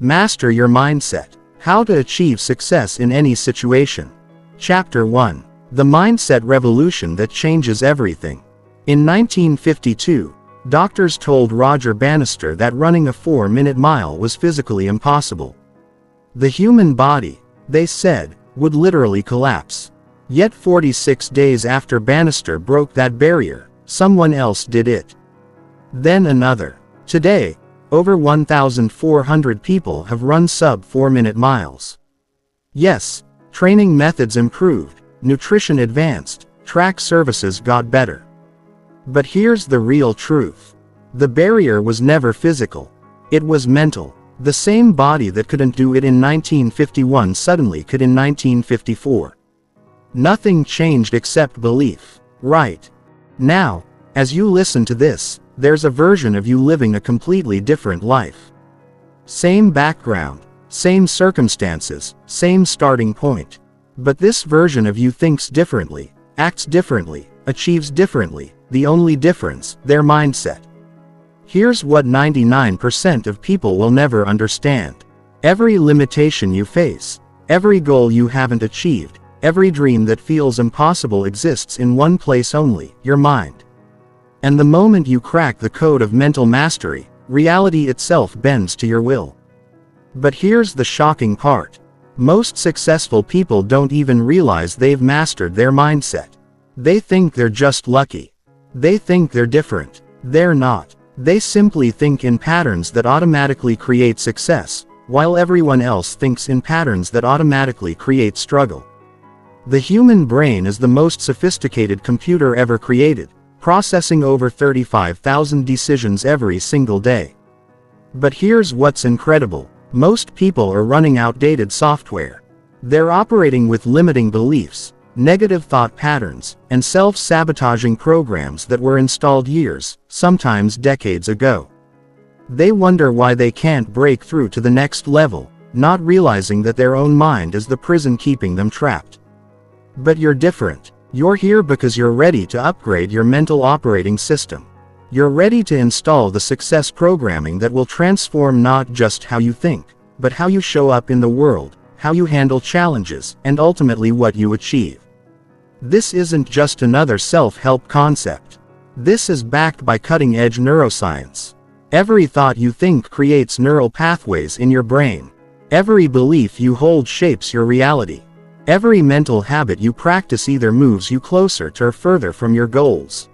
Master your mindset. How to achieve success in any situation. Chapter 1. The Mindset Revolution that changes everything. In 1952, doctors told Roger Bannister that running a 4-minute mile was physically impossible. The human body, they said, would literally collapse. Yet 46 days after Bannister broke that barrier, someone else did it. Then another. Today, over 1,400 people have run sub-4-minute miles. Yes, training methods improved, nutrition advanced, track services got better. But here's the real truth. The barrier was never physical. It was mental. The same body that couldn't do it in 1951 suddenly could in 1954. Nothing changed except belief. Right. Now, as you listen to this, there's a version of you living a completely different life. Same background, same circumstances, same starting point. But this version of you thinks differently, acts differently, achieves differently. The only difference, their mindset. Here's what 99% of people will never understand. Every limitation you face, every goal you haven't achieved, every dream that feels impossible exists in one place only, your mind. And the moment you crack the code of mental mastery, reality itself bends to your will. But here's the shocking part. Most successful people don't even realize they've mastered their mindset. They think they're just lucky. They think they're different. They're not. They simply think in patterns that automatically create success, while everyone else thinks in patterns that automatically create struggle. The human brain is the most sophisticated computer ever created, processing over 35,000 decisions every single day. But here's what's incredible. Most people are running outdated software. They're operating with limiting beliefs, negative thought patterns, and self-sabotaging programs that were installed years, sometimes decades ago. They wonder why they can't break through to the next level, not realizing that their own mind is the prison keeping them trapped. But you're different. You're here because you're ready to upgrade your mental operating system. You're ready to install the success programming that will transform not just how you think, but how you show up in the world, how you handle challenges, and ultimately what you achieve. This isn't just another self-help concept. This is backed by cutting-edge neuroscience. Every thought you think creates neural pathways in your brain. Every belief you hold shapes your reality. Every mental habit you practice either moves you closer to or further from your goals.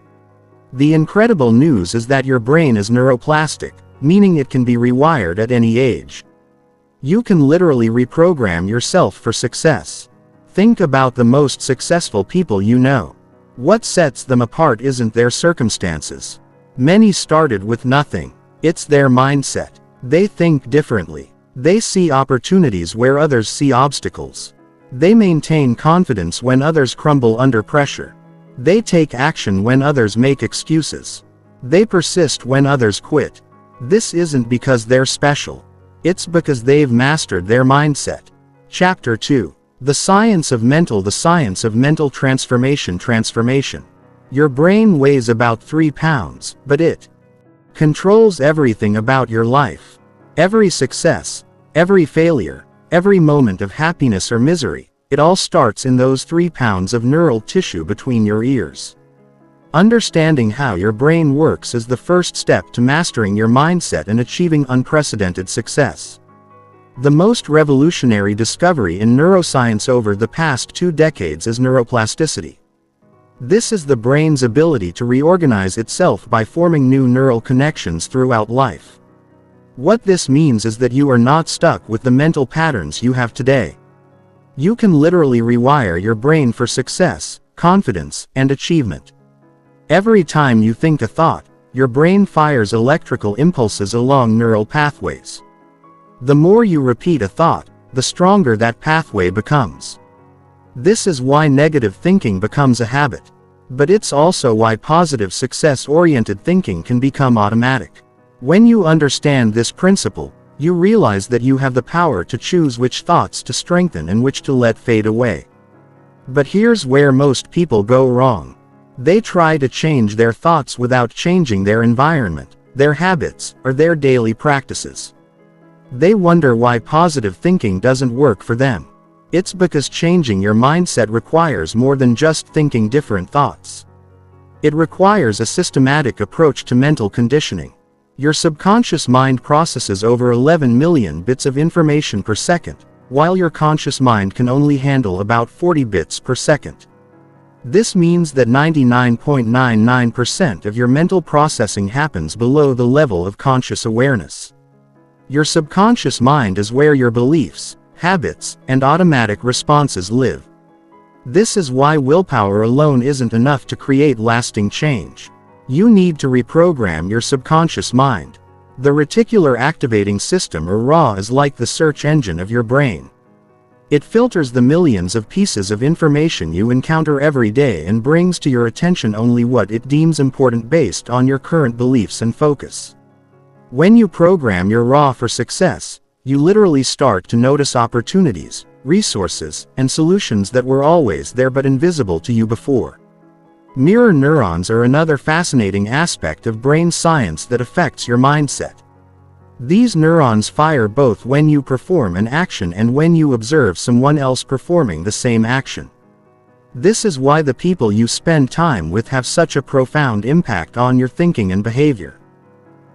The incredible news is that your brain is neuroplastic, meaning it can be rewired at any age. You can literally reprogram yourself for success. Think about the most successful people you know. What sets them apart isn't their circumstances. Many started with nothing. It's their mindset. They think differently. They see opportunities where others see obstacles. They maintain confidence when others crumble under pressure. They take action when others make excuses. They persist when others quit. This isn't because they're special. It's because they've mastered their mindset. Chapter 2. The Science of Mental Transformation. Your brain weighs about 3 pounds, but it controls everything about your life. Every success, every failure, every moment of happiness or misery, it all starts in those 3 pounds of neural tissue between your ears. Understanding how your brain works is the first step to mastering your mindset and achieving unprecedented success. The most revolutionary discovery in neuroscience over the past 2 decades is neuroplasticity. This is the brain's ability to reorganize itself by forming new neural connections throughout life. What this means is that you are not stuck with the mental patterns you have today. You can literally rewire your brain for success, confidence, and achievement. Every time you think a thought, your brain fires electrical impulses along neural pathways. The more you repeat a thought, the stronger that pathway becomes. This is why negative thinking becomes a habit. But it's also why positive success-oriented thinking can become automatic. When you understand this principle, you realize that you have the power to choose which thoughts to strengthen and which to let fade away. But here's where most people go wrong. They try to change their thoughts without changing their environment, their habits, or their daily practices. They wonder why positive thinking doesn't work for them. It's because changing your mindset requires more than just thinking different thoughts. It requires a systematic approach to mental conditioning. Your subconscious mind processes over 11 million bits of information per second, while your conscious mind can only handle about 40 bits per second. This means that 99.99% of your mental processing happens below the level of conscious awareness. Your subconscious mind is where your beliefs, habits, and automatic responses live. This is why willpower alone isn't enough to create lasting change. You need to reprogram your subconscious mind. The reticular activating system, or RAW, is like the search engine of your brain. It filters the millions of pieces of information you encounter every day and brings to your attention only what it deems important based on your current beliefs and focus. When you program your RAW for success, you literally start to notice opportunities, resources, and solutions that were always there but invisible to you before. Mirror neurons are another fascinating aspect of brain science that affects your mindset. These neurons fire both when you perform an action and when you observe someone else performing the same action. This is why the people you spend time with have such a profound impact on your thinking and behavior.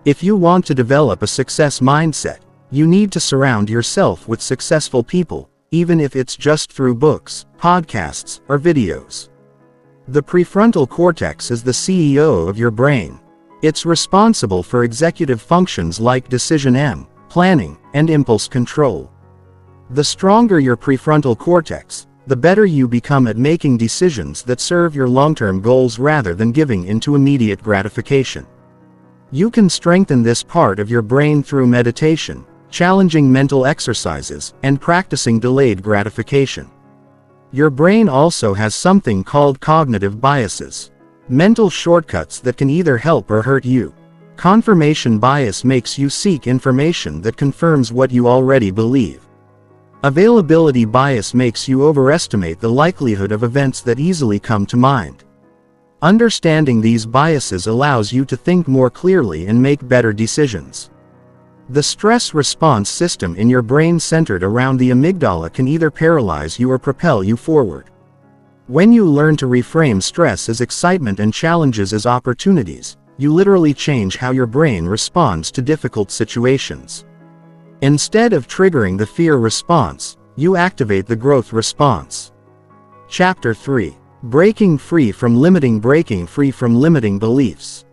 If you want to develop a success mindset, you need to surround yourself with successful people, even if it's just through books, podcasts, or videos. The prefrontal cortex is the CEO of your brain. It's responsible for executive functions like decision planning, and impulse control. The stronger your prefrontal cortex, the better you become at making decisions that serve your long-term goals rather than giving into immediate gratification. You can strengthen this part of your brain through meditation, challenging mental exercises, and practicing delayed gratification. Your brain also has something called cognitive biases. Mental shortcuts that can either help or hurt you. Confirmation bias makes you seek information that confirms what you already believe. Availability bias makes you overestimate the likelihood of events that easily come to mind. Understanding these biases allows you to think more clearly and make better decisions. The stress response system in your brain centered around the amygdala can either paralyze you or propel you forward. When you learn to reframe stress as excitement and challenges as opportunities, you literally change how your brain responds to difficult situations. Instead of triggering the fear response, you activate the growth response. Chapter 3. Breaking free from limiting beliefs.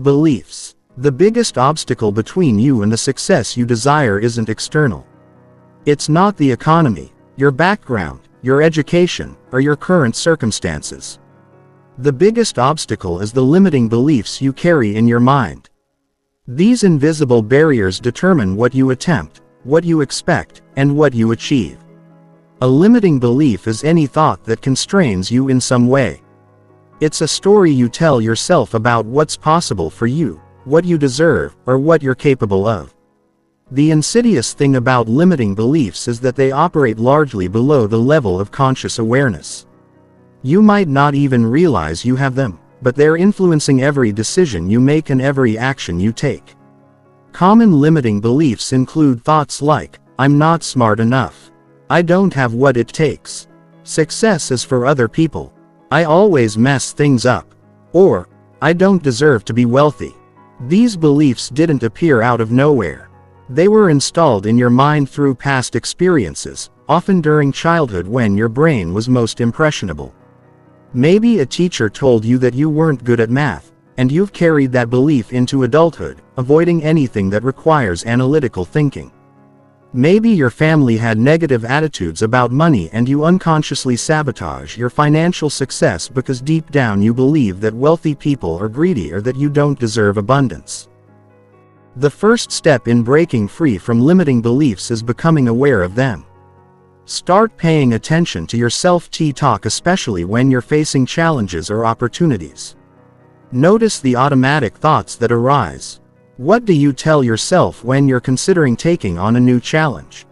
Beliefs. The biggest obstacle between you and the success you desire isn't external. It's not the economy, your background, your education, or your current circumstances. The biggest obstacle is the limiting beliefs you carry in your mind. These invisible barriers determine what you attempt, what you expect, and what you achieve. A limiting belief is any thought that constrains you in some way. It's a story you tell yourself about what's possible for you, what you deserve, or what you're capable of. The insidious thing about limiting beliefs is that they operate largely below the level of conscious awareness. You might not even realize you have them, but they're influencing every decision you make and every action you take. Common limiting beliefs include thoughts like, "I'm not smart enough," "I don't have what it takes," "Success is for other people," "I always mess things up," or "I don't deserve to be wealthy." These beliefs didn't appear out of nowhere. They were installed in your mind through past experiences, often during childhood when your brain was most impressionable. Maybe a teacher told you that you weren't good at math, and you've carried that belief into adulthood, avoiding anything that requires analytical thinking. Maybe your family had negative attitudes about money and you unconsciously sabotage your financial success because deep down you believe that wealthy people are greedy or that you don't deserve abundance. The first step in breaking free from limiting beliefs is becoming aware of them. Start paying attention to your self-talk, especially when you're facing challenges or opportunities. Notice the automatic thoughts that arise. What do you tell yourself when you're considering taking on a new challenge?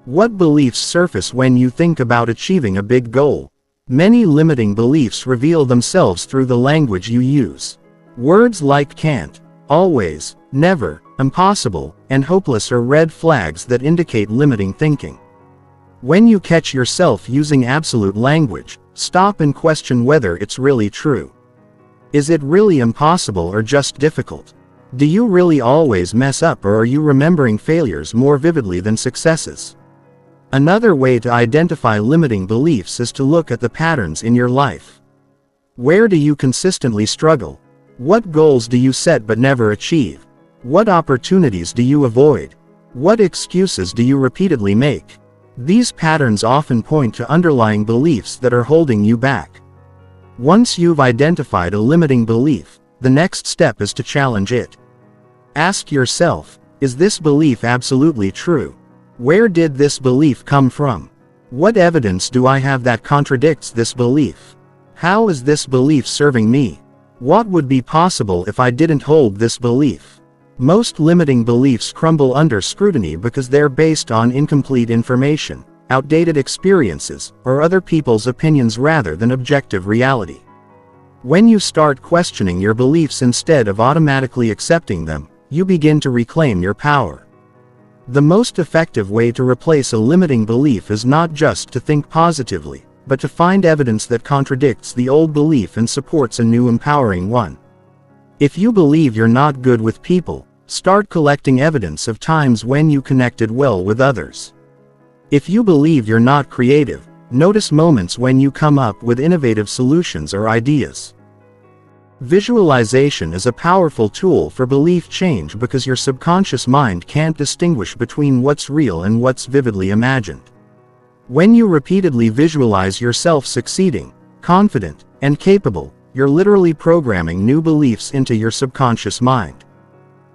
What beliefs surface when you think about achieving a big goal? Many limiting beliefs reveal themselves through the language you use. Words like can't, always, never, impossible, and hopeless are red flags that indicate limiting thinking. When you catch yourself using absolute language, stop and question whether it's really true. Is it really impossible or just difficult? Do you really always mess up, or are you remembering failures more vividly than successes? Another way to identify limiting beliefs is to look at the patterns in your life. Where do you consistently struggle? What goals do you set but never achieve? What opportunities do you avoid? What excuses do you repeatedly make? These patterns often point to underlying beliefs that are holding you back. Once you've identified a limiting belief, the next step is to challenge it. Ask yourself, is this belief absolutely true? Where did this belief come from? What evidence do I have that contradicts this belief? How is this belief serving me? What would be possible if I didn't hold this belief? Most limiting beliefs crumble under scrutiny because they're based on incomplete information, outdated experiences, or other people's opinions rather than objective reality. When you start questioning your beliefs instead of automatically accepting them, you begin to reclaim your power. The most effective way to replace a limiting belief is not just to think positively, but to find evidence that contradicts the old belief and supports a new empowering one. If you believe you're not good with people, start collecting evidence of times when you connected well with others. If you believe you're not creative, notice moments when you come up with innovative solutions or ideas. Visualization is a powerful tool for belief change because your subconscious mind can't distinguish between what's real and what's vividly imagined. When you repeatedly visualize yourself succeeding, confident, and capable, you're literally programming new beliefs into your subconscious mind.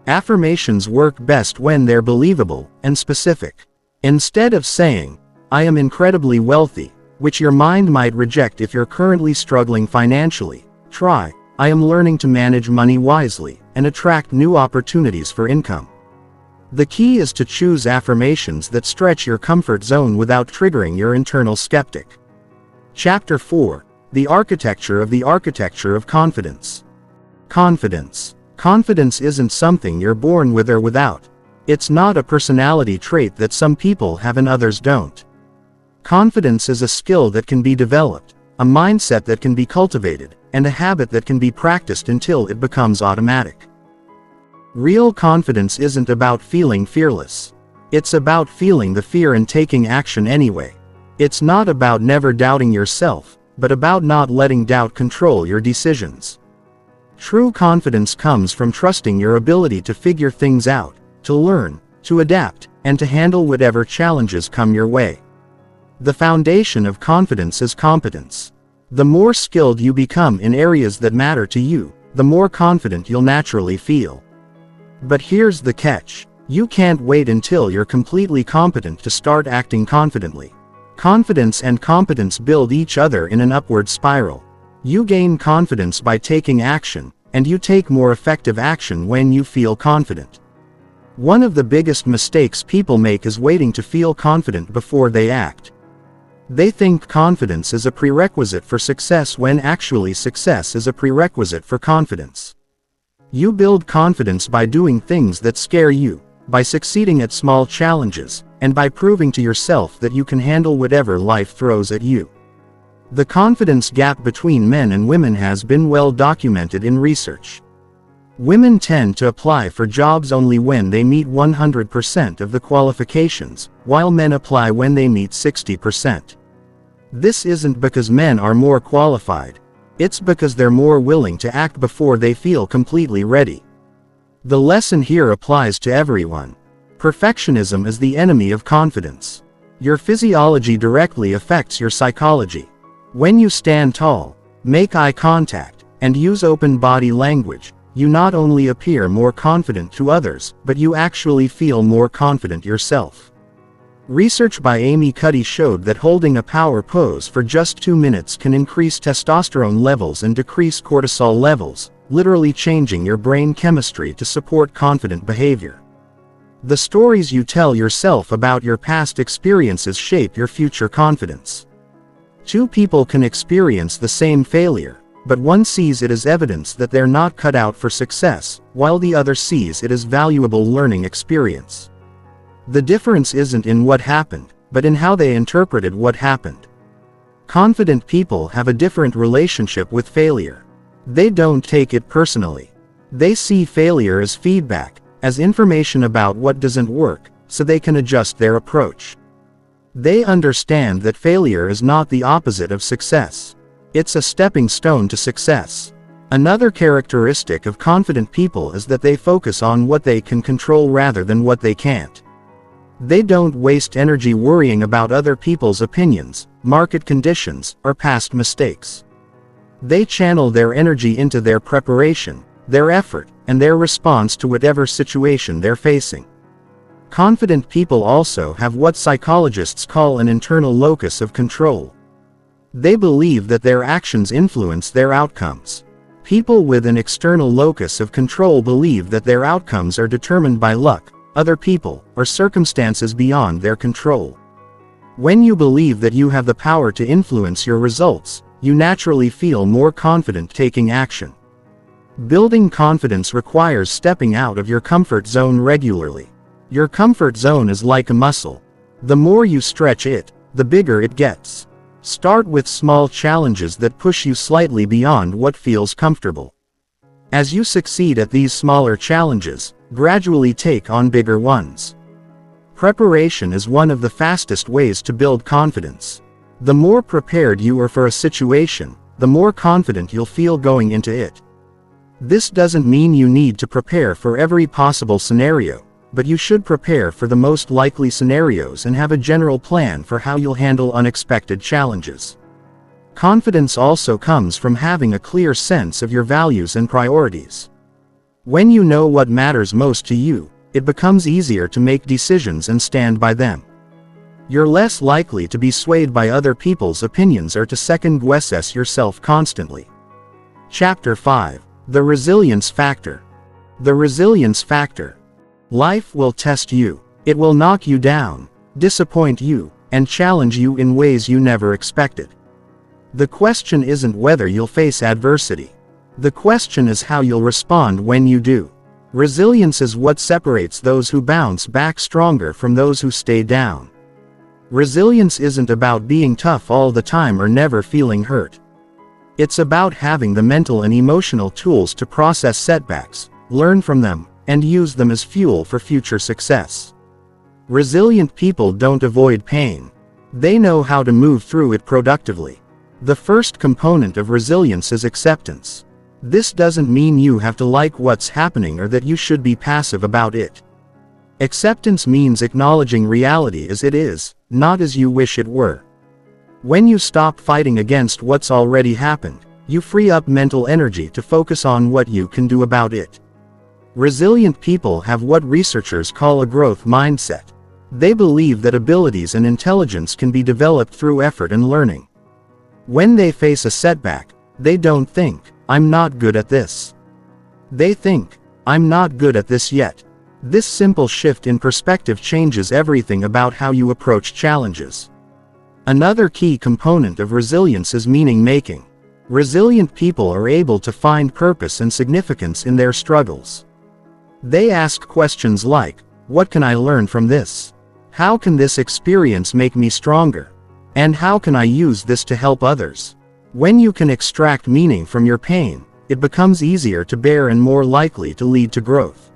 Affirmations work best when they're believable and specific. Instead of saying, "I am incredibly wealthy," which your mind might reject if you're currently struggling financially, try, "I am learning to manage money wisely and attract new opportunities for income." The key is to choose affirmations that stretch your comfort zone without triggering your internal skeptic. Chapter 4: The Architecture of Confidence. Confidence. Confidence isn't something you're born with or without. It's not a personality trait that some people have and others don't. Confidence is a skill that can be developed, a mindset that can be cultivated, and a habit that can be practiced until it becomes automatic. Real confidence isn't about feeling fearless. It's about feeling the fear and taking action anyway. It's not about never doubting yourself, but about not letting doubt control your decisions. True confidence comes from trusting your ability to figure things out, to learn, to adapt, and to handle whatever challenges come your way. The foundation of confidence is competence. The more skilled you become in areas that matter to you, the more confident you'll naturally feel. But here's the catch: you can't wait until you're completely competent to start acting confidently. Confidence and competence build each other in an upward spiral. You gain confidence by taking action, and you take more effective action when you feel confident. One of the biggest mistakes people make is waiting to feel confident before they act. They think confidence is a prerequisite for success when actually success is a prerequisite for confidence. You build confidence by doing things that scare you, by succeeding at small challenges, and by proving to yourself that you can handle whatever life throws at you. The confidence gap between men and women has been well documented in research. Women tend to apply for jobs only when they meet 100% of the qualifications, while men apply when they meet 60%. This isn't because men are more qualified. It's because they're more willing to act before they feel completely ready. The lesson here applies to everyone. Perfectionism is the enemy of confidence. Your physiology directly affects your psychology. When you stand tall, make eye contact, and use open body language, you not only appear more confident to others, but you actually feel more confident yourself. Research by Amy Cuddy showed that holding a power pose for just 2 minutes can increase testosterone levels and decrease cortisol levels, literally changing your brain chemistry to support confident behavior. The stories you tell yourself about your past experiences shape your future confidence. Two people can experience the same failure, but one sees it as evidence that they're not cut out for success, while the other sees it as valuable learning experience. The difference isn't in what happened, but in how they interpreted what happened. Confident people have a different relationship with failure. They don't take it personally. They see failure as feedback, as information about what doesn't work, so they can adjust their approach. They understand that failure is not the opposite of success. It's a stepping stone to success. Another characteristic of confident people is that they focus on what they can control rather than what they can't. They don't waste energy worrying about other people's opinions, market conditions, or past mistakes. They channel their energy into their preparation, their effort, and their response to whatever situation they're facing. Confident people also have what psychologists call an internal locus of control. They believe that their actions influence their outcomes. People with an external locus of control believe that their outcomes are determined by luck, other people, or circumstances beyond their control. When you believe that you have the power to influence your results, you naturally feel more confident taking action. Building confidence requires stepping out of your comfort zone regularly. Your comfort zone is like a muscle. The more you stretch it, the bigger it gets. Start with small challenges that push you slightly beyond what feels comfortable. As you succeed at these smaller challenges, gradually take on bigger ones. Preparation is one of the fastest ways to build confidence. The more prepared you are for a situation, the more confident you'll feel going into it. This doesn't mean you need to prepare for every possible scenario, but you should prepare for the most likely scenarios and have a general plan for how you'll handle unexpected challenges. Confidence also comes from having a clear sense of your values and priorities. When you know what matters most to you, it becomes easier to make decisions and stand by them. You're less likely to be swayed by other people's opinions or to second-guess yourself constantly. Chapter 5. The Resilience Factor. The resilience factor. Life will test you. It will knock you down, disappoint you, and challenge you in ways you never expected. The question isn't whether you'll face adversity. The question is how you'll respond when you do. Resilience is what separates those who bounce back stronger from those who stay down. Resilience isn't about being tough all the time or never feeling hurt. It's about having the mental and emotional tools to process setbacks, learn from them, and use them as fuel for future success. Resilient people don't avoid pain. They know how to move through it productively. The first component of resilience is acceptance. This doesn't mean you have to like what's happening or that you should be passive about it. Acceptance means acknowledging reality as it is, not as you wish it were. When you stop fighting against what's already happened, you free up mental energy to focus on what you can do about it. Resilient people have what researchers call a growth mindset. They believe that abilities and intelligence can be developed through effort and learning. When they face a setback, they don't think, "I'm not good at this." They think, "I'm not good at this yet." This simple shift in perspective changes everything about how you approach challenges. Another key component of resilience is meaning-making. Resilient people are able to find purpose and significance in their struggles. They ask questions like, "What can I learn from this? How can this experience make me stronger? And how can I use this to help others?" When you can extract meaning from your pain, it becomes easier to bear and more likely to lead to growth.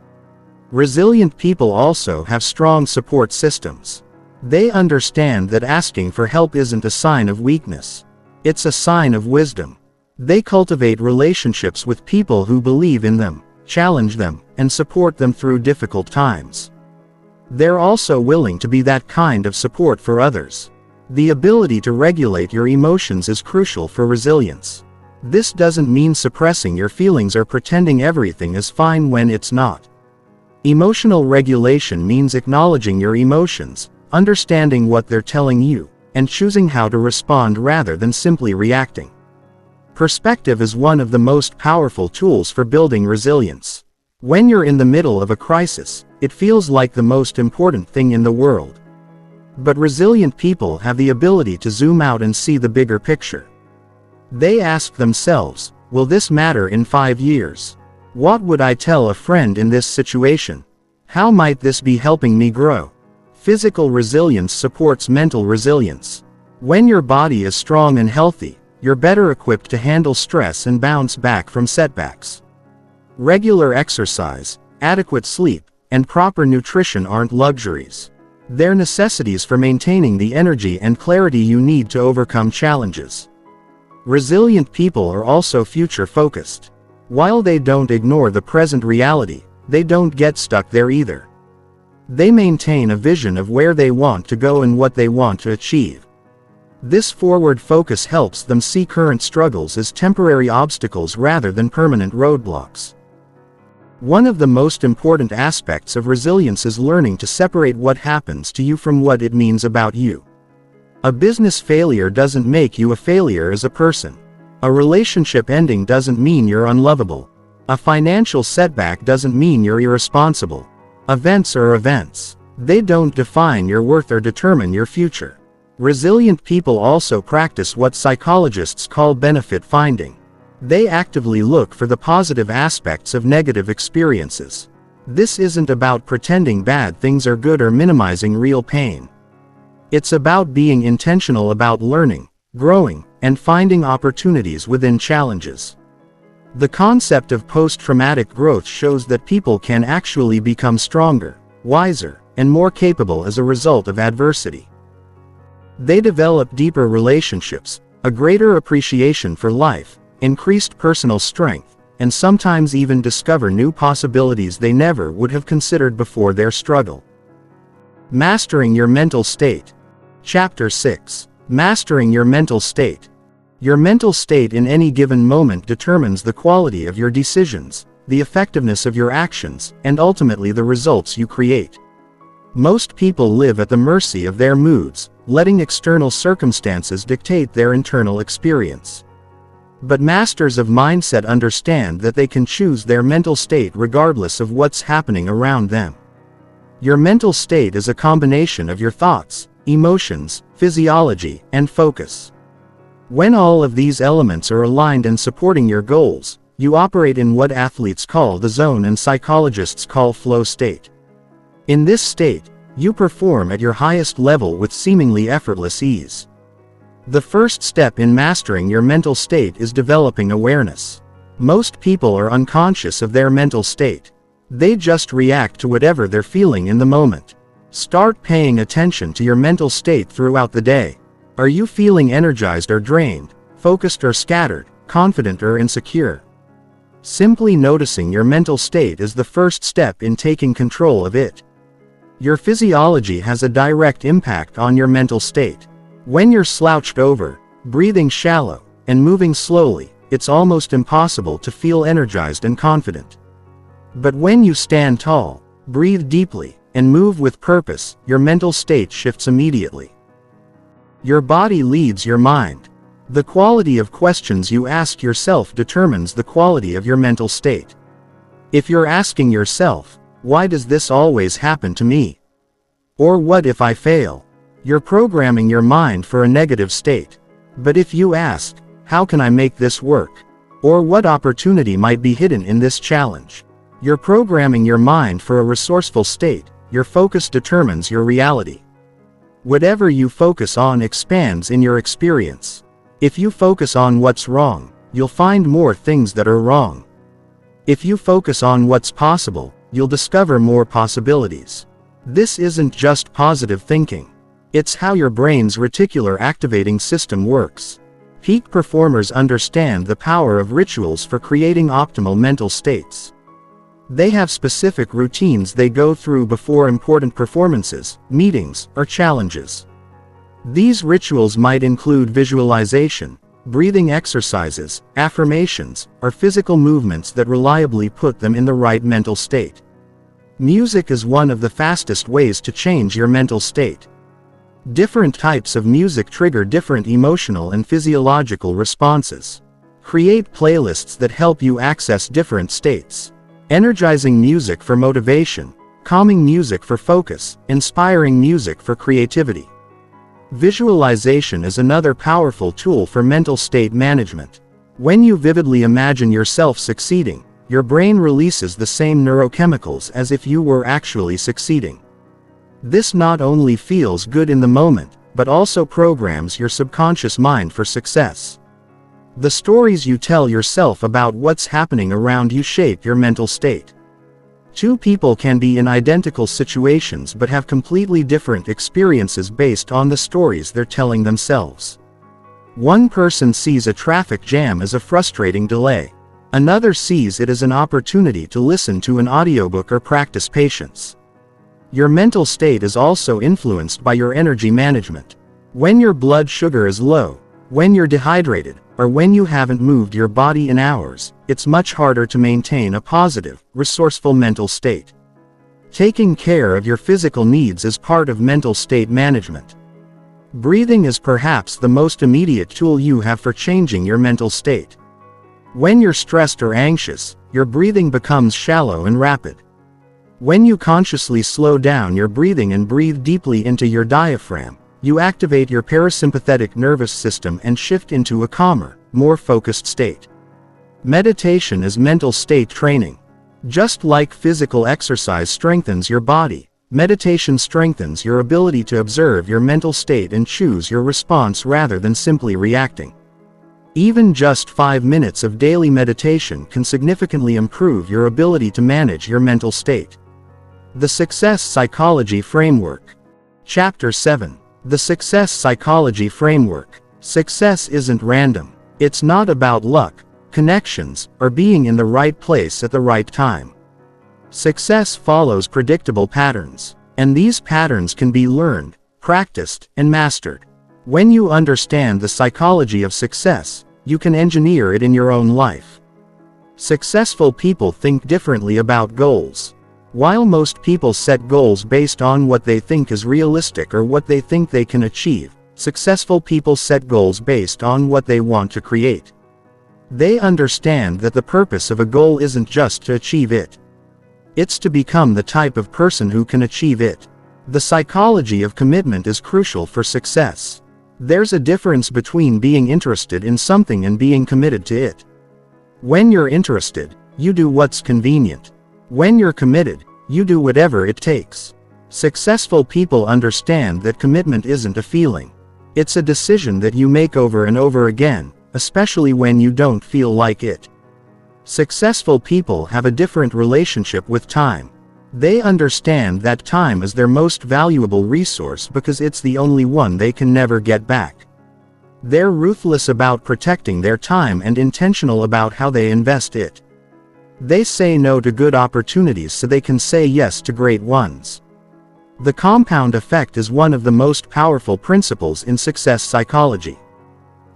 Resilient people also have strong support systems. They understand that asking for help isn't a sign of weakness. It's a sign of wisdom. They cultivate relationships with people who believe in them, challenge them, and support them through difficult times. They're also willing to be that kind of support for others. The ability to regulate your emotions is crucial for resilience. This doesn't mean suppressing your feelings or pretending everything is fine when it's not. Emotional regulation means acknowledging your emotions, understanding what they're telling you, and choosing how to respond rather than simply reacting. Perspective is one of the most powerful tools for building resilience. When you're in the middle of a crisis, it feels like the most important thing in the world. But resilient people have the ability to zoom out and see the bigger picture. They ask themselves, Will this matter in 5 years? What would I tell a friend in this situation? How might this be helping me grow? Physical resilience supports mental resilience. When your body is strong and healthy, you're better equipped to handle stress and bounce back from setbacks. Regular exercise, adequate sleep, and proper nutrition aren't luxuries. They're necessities for maintaining the energy and clarity you need to overcome challenges. Resilient people are also future-focused. While they don't ignore the present reality, they don't get stuck there either. They maintain a vision of where they want to go and what they want to achieve. This forward focus helps them see current struggles as temporary obstacles rather than permanent roadblocks. One of the most important aspects of resilience is learning to separate what happens to you from what it means about you. A business failure doesn't make you a failure as a person. A relationship ending doesn't mean you're unlovable. A financial setback doesn't mean you're irresponsible. Events are events. They don't define your worth or determine your future. Resilient people also practice what psychologists call benefit finding. They actively look for the positive aspects of negative experiences. This isn't about pretending bad things are good or minimizing real pain. It's about being intentional about learning, growing, and finding opportunities within challenges. The concept of post-traumatic growth shows that people can actually become stronger, wiser, and more capable as a result of adversity. They develop deeper relationships, a greater appreciation for life, increased personal strength, and sometimes even discover new possibilities they never would have considered before their struggle. Mastering your mental state. Chapter 6. Mastering your mental state. Your mental state in any given moment determines the quality of your decisions, the effectiveness of your actions, and ultimately the results you create. Most people live at the mercy of their moods, letting external circumstances dictate their internal experience. But masters of mindset understand that they can choose their mental state regardless of what's happening around them. Your mental state is a combination of your thoughts, emotions, physiology, and focus. When all of these elements are aligned and supporting your goals, you operate in what athletes call the zone and psychologists call flow state. In this state, you perform at your highest level with seemingly effortless ease. The first step in mastering your mental state is developing awareness. Most people are unconscious of their mental state. They just react to whatever they're feeling in the moment. Start paying attention to your mental state throughout the day. Are you feeling energized or drained, focused or scattered, confident or insecure? Simply noticing your mental state is the first step in taking control of it. Your physiology has a direct impact on your mental state. When you're slouched over, breathing shallow, and moving slowly, it's almost impossible to feel energized and confident. But when you stand tall, breathe deeply, and move with purpose, your mental state shifts immediately. Your body leads your mind. The quality of questions you ask yourself determines the quality of your mental state. If you're asking yourself, "Why does this always happen to me?" or "What if I fail?" you're programming your mind for a negative state. But if you ask, "How can I make this work?" or "What opportunity might be hidden in this challenge?" you're programming your mind for a resourceful state. Your focus determines your reality. Whatever you focus on expands in your experience. If you focus on what's wrong, you'll find more things that are wrong. If you focus on what's possible, you'll discover more possibilities. This isn't just positive thinking. It's how your brain's reticular activating system works. Peak performers understand the power of rituals for creating optimal mental states. They have specific routines they go through before important performances, meetings, or challenges. These rituals might include visualization, breathing exercises, affirmations, or physical movements that reliably put them in the right mental state. Music is one of the fastest ways to change your mental state. Different types of music trigger different emotional and physiological responses. Create playlists that help you access different states. Energizing music for motivation, calming music for focus, inspiring music for creativity. Visualization is another powerful tool for mental state management. When you vividly imagine yourself succeeding, your brain releases the same neurochemicals as if you were actually succeeding. This not only feels good in the moment, but also programs your subconscious mind for success. The stories you tell yourself about what's happening around you shape your mental state. Two people can be in identical situations but have completely different experiences based on the stories they're telling themselves. One person sees a traffic jam as a frustrating delay. Another sees it as an opportunity to listen to an audiobook or practice patience. Your mental state is also influenced by your energy management. When your blood sugar is low, when you're dehydrated, or when you haven't moved your body in hours, it's much harder to maintain a positive, resourceful mental state. Taking care of your physical needs is part of mental state management. Breathing is perhaps the most immediate tool you have for changing your mental state. When you're stressed or anxious, your breathing becomes shallow and rapid. When you consciously slow down your breathing and breathe deeply into your diaphragm, you activate your parasympathetic nervous system and shift into a calmer, more focused state. Meditation is mental state training. Just like physical exercise strengthens your body, meditation strengthens your ability to observe your mental state and choose your response rather than simply reacting. Even just 5 minutes of daily meditation can significantly improve your ability to manage your mental state. The Success Psychology Framework. Chapter 7. The Success Psychology Framework. Success isn't random. It's not about luck, connections, or being in the right place at the right time. Success follows predictable patterns, and these patterns can be learned, practiced, and mastered. When you understand the psychology of success, you can engineer it in your own life. Successful people think differently about goals. While most people set goals based on what they think is realistic or what they think they can achieve, successful people set goals based on what they want to create. They understand that the purpose of a goal isn't just to achieve it. It's to become the type of person who can achieve it. The psychology of commitment is crucial for success. There's a difference between being interested in something and being committed to it. When you're interested, you do what's convenient. When you're committed, you do whatever it takes. Successful people understand that commitment isn't a feeling. It's a decision that you make over and over again, especially when you don't feel like it. Successful people have a different relationship with time. They understand that time is their most valuable resource because it's the only one they can never get back. They're ruthless about protecting their time and intentional about how they invest it. They say no to good opportunities so they can say yes to great ones. The compound effect is one of the most powerful principles in success psychology.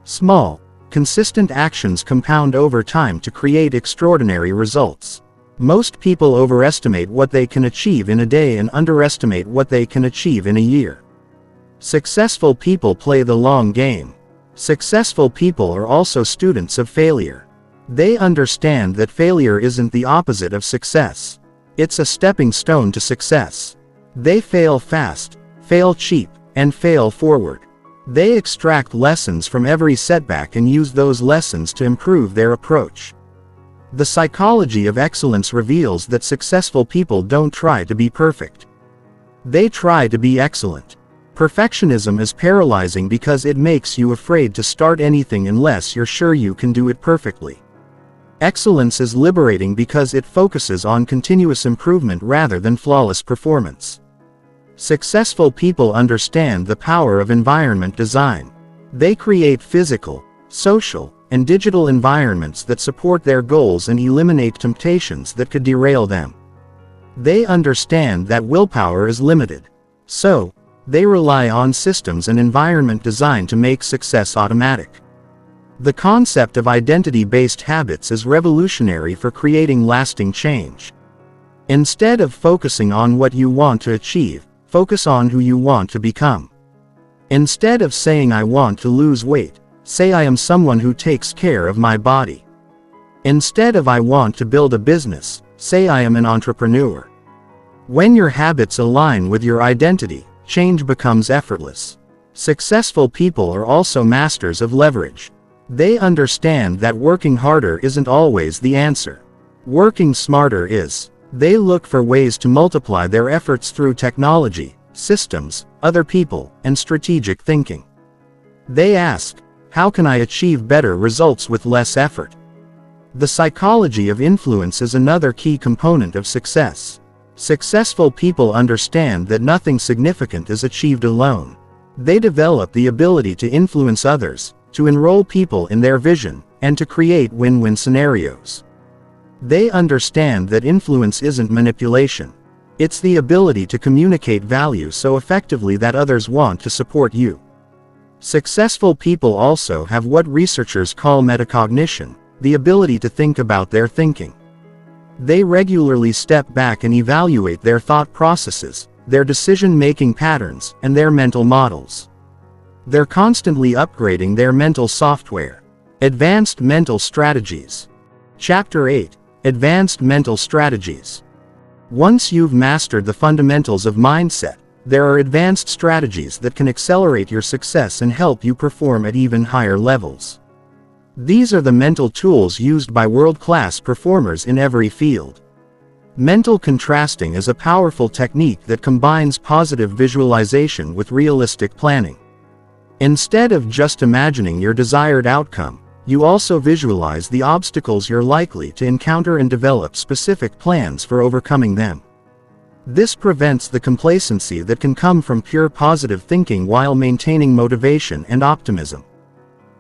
Small, consistent actions compound over time to create extraordinary results. Most people overestimate what they can achieve in a day and underestimate what they can achieve in a year. Successful people play the long game. Successful people are also students of failure. They understand that failure isn't the opposite of success. It's a stepping stone to success. They fail fast, fail cheap, and fail forward. They extract lessons from every setback and use those lessons to improve their approach. The psychology of excellence reveals that successful people don't try to be perfect. They try to be excellent. Perfectionism is paralyzing because it makes you afraid to start anything unless you're sure you can do it perfectly. Excellence is liberating because it focuses on continuous improvement rather than flawless performance. Successful people understand the power of environment design. They create physical, social, and digital environments that support their goals and eliminate temptations that could derail them. They understand that willpower is limited. So, they rely on systems and environment design to make success automatic. The concept of identity-based habits is revolutionary for creating lasting change. Instead of focusing on what you want to achieve, focus on who you want to become. Instead of saying I want to lose weight, say I am someone who takes care of my body. Instead of I want to build a business, say I am an entrepreneur. When your habits align with your identity, change becomes effortless. Successful people are also masters of leverage. They understand that working harder isn't always the answer. Working smarter is. They look for ways to multiply their efforts through technology, systems, other people, and strategic thinking. They ask, how can I achieve better results with less effort? The psychology of influence is another key component of success. Successful people understand that nothing significant is achieved alone. They develop the ability to influence others, to enroll people in their vision, and to create win-win scenarios. They understand that influence isn't manipulation. It's the ability to communicate value so effectively that others want to support you. Successful people also have what researchers call metacognition, the ability to think about their thinking. They regularly step back and evaluate their thought processes, their decision-making patterns, and their mental models. They're constantly upgrading their mental software. Advanced mental strategies. Chapter 8. Advanced mental strategies. Once you've mastered the fundamentals of mindset, there are advanced strategies that can accelerate your success and help you perform at even higher levels. These are the mental tools used by world-class performers in every field. Mental contrasting is a powerful technique that combines positive visualization with realistic planning. Instead of just imagining your desired outcome, you also visualize the obstacles you're likely to encounter and develop specific plans for overcoming them. This prevents the complacency that can come from pure positive thinking while maintaining motivation and optimism.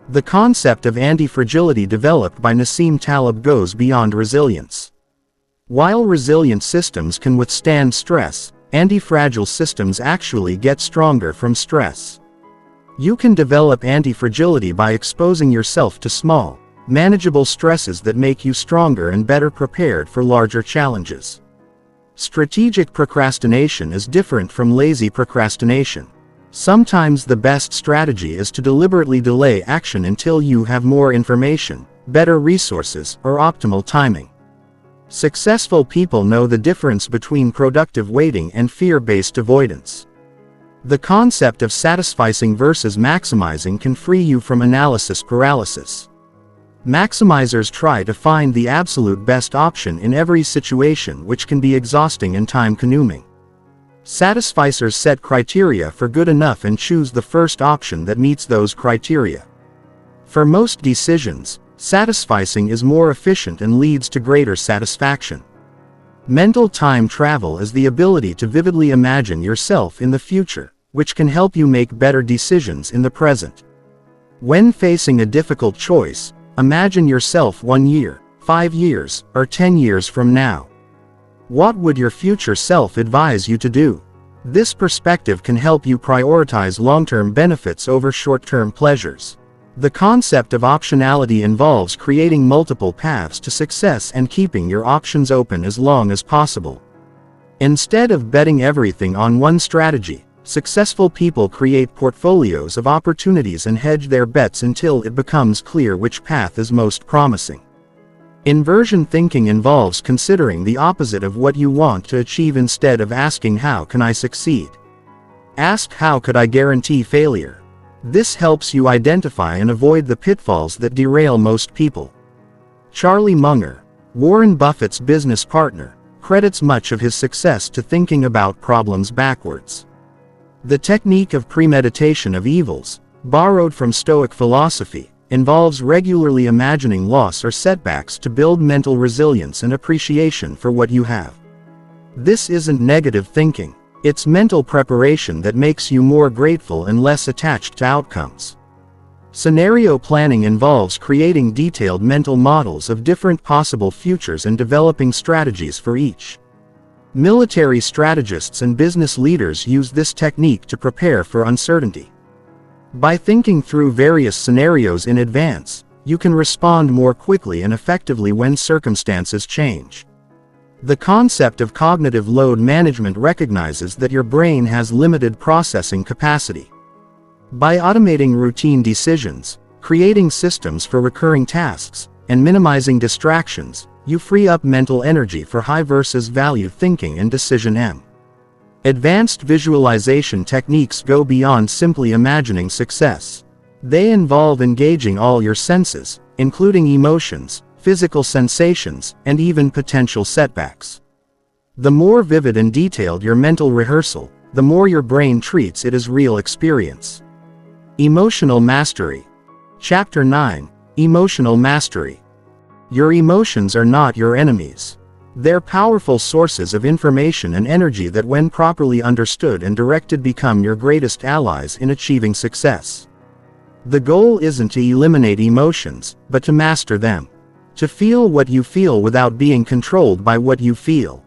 The concept of anti-fragility developed by Nassim Taleb goes beyond resilience. While resilient systems can withstand stress, anti-fragile systems actually get stronger from stress. You can develop anti-fragility by exposing yourself to small, manageable stresses that make you stronger and better prepared for larger challenges. Strategic procrastination is different from lazy procrastination. Sometimes the best strategy is to deliberately delay action until you have more information, better resources, or optimal timing. Successful people know the difference between productive waiting and fear-based avoidance. The concept of satisficing versus maximizing can free you from analysis paralysis. Maximizers try to find the absolute best option in every situation, which can be exhausting and time-consuming. Satisficers set criteria for good enough and choose the first option that meets those criteria. For most decisions, satisficing is more efficient and leads to greater satisfaction. Mental time travel is the ability to vividly imagine yourself in the future, which can help you make better decisions in the present. When facing a difficult choice, imagine yourself 1 year, 5 years, or 10 years from now. What would your future self advise you to do? This perspective can help you prioritize long-term benefits over short-term pleasures. The concept of optionality involves creating multiple paths to success and keeping your options open as long as possible. Instead of betting everything on one strategy, successful people create portfolios of opportunities and hedge their bets until it becomes clear which path is most promising. Inversion thinking involves considering the opposite of what you want to achieve instead of asking how can I succeed. Ask how could I guarantee failure. This helps you identify and avoid the pitfalls that derail most people. Charlie Munger, Warren Buffett's business partner, credits much of his success to thinking about problems backwards. The technique of premeditation of evils, borrowed from Stoic philosophy, involves regularly imagining loss or setbacks to build mental resilience and appreciation for what you have. This isn't negative thinking, it's mental preparation that makes you more grateful and less attached to outcomes. Scenario planning involves creating detailed mental models of different possible futures and developing strategies for each. Military strategists and business leaders use this technique to prepare for uncertainty. By thinking through various scenarios in advance, you can respond more quickly and effectively when circumstances change. The concept of cognitive load management recognizes that your brain has limited processing capacity. By automating routine decisions, creating systems for recurring tasks, and minimizing distractions, you free up mental energy for high versus value thinking and decision. Advanced visualization techniques go beyond simply imagining success. They involve engaging all your senses, including emotions, physical sensations, and even potential setbacks. The more vivid and detailed your mental rehearsal, the more your brain treats it as real experience. Emotional Mastery. Chapter 9. Emotional Mastery. Your emotions are not your enemies. They're powerful sources of information and energy that, when properly understood and directed, become your greatest allies in achieving success. The goal isn't to eliminate emotions, but to master them. To feel what you feel without being controlled by what you feel.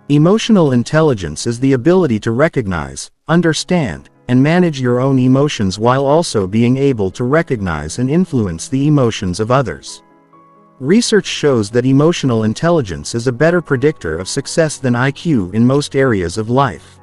Emotional intelligence is the ability to recognize, understand, and manage your own emotions while also being able to recognize and influence the emotions of others. Research shows that emotional intelligence is a better predictor of success than IQ in most areas of life.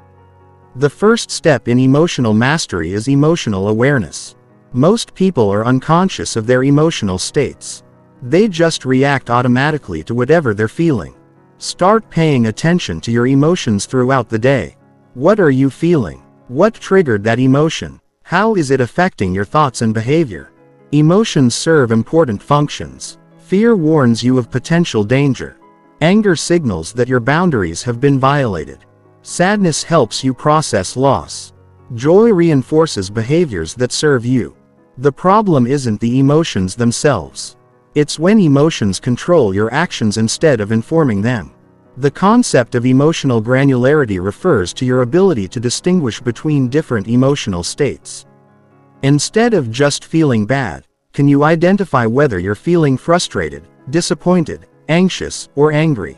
The first step in emotional mastery is emotional awareness. Most people are unconscious of their emotional states. They just react automatically to whatever they're feeling. Start paying attention to your emotions throughout the day. What are you feeling? What triggered that emotion? How is it affecting your thoughts and behavior? Emotions serve important functions. Fear warns you of potential danger. Anger signals that your boundaries have been violated. Sadness helps you process loss. Joy reinforces behaviors that serve you. The problem isn't the emotions themselves. It's when emotions control your actions instead of informing them. The concept of emotional granularity refers to your ability to distinguish between different emotional states. Instead of just feeling bad, can you identify whether you're feeling frustrated, disappointed, anxious, or angry?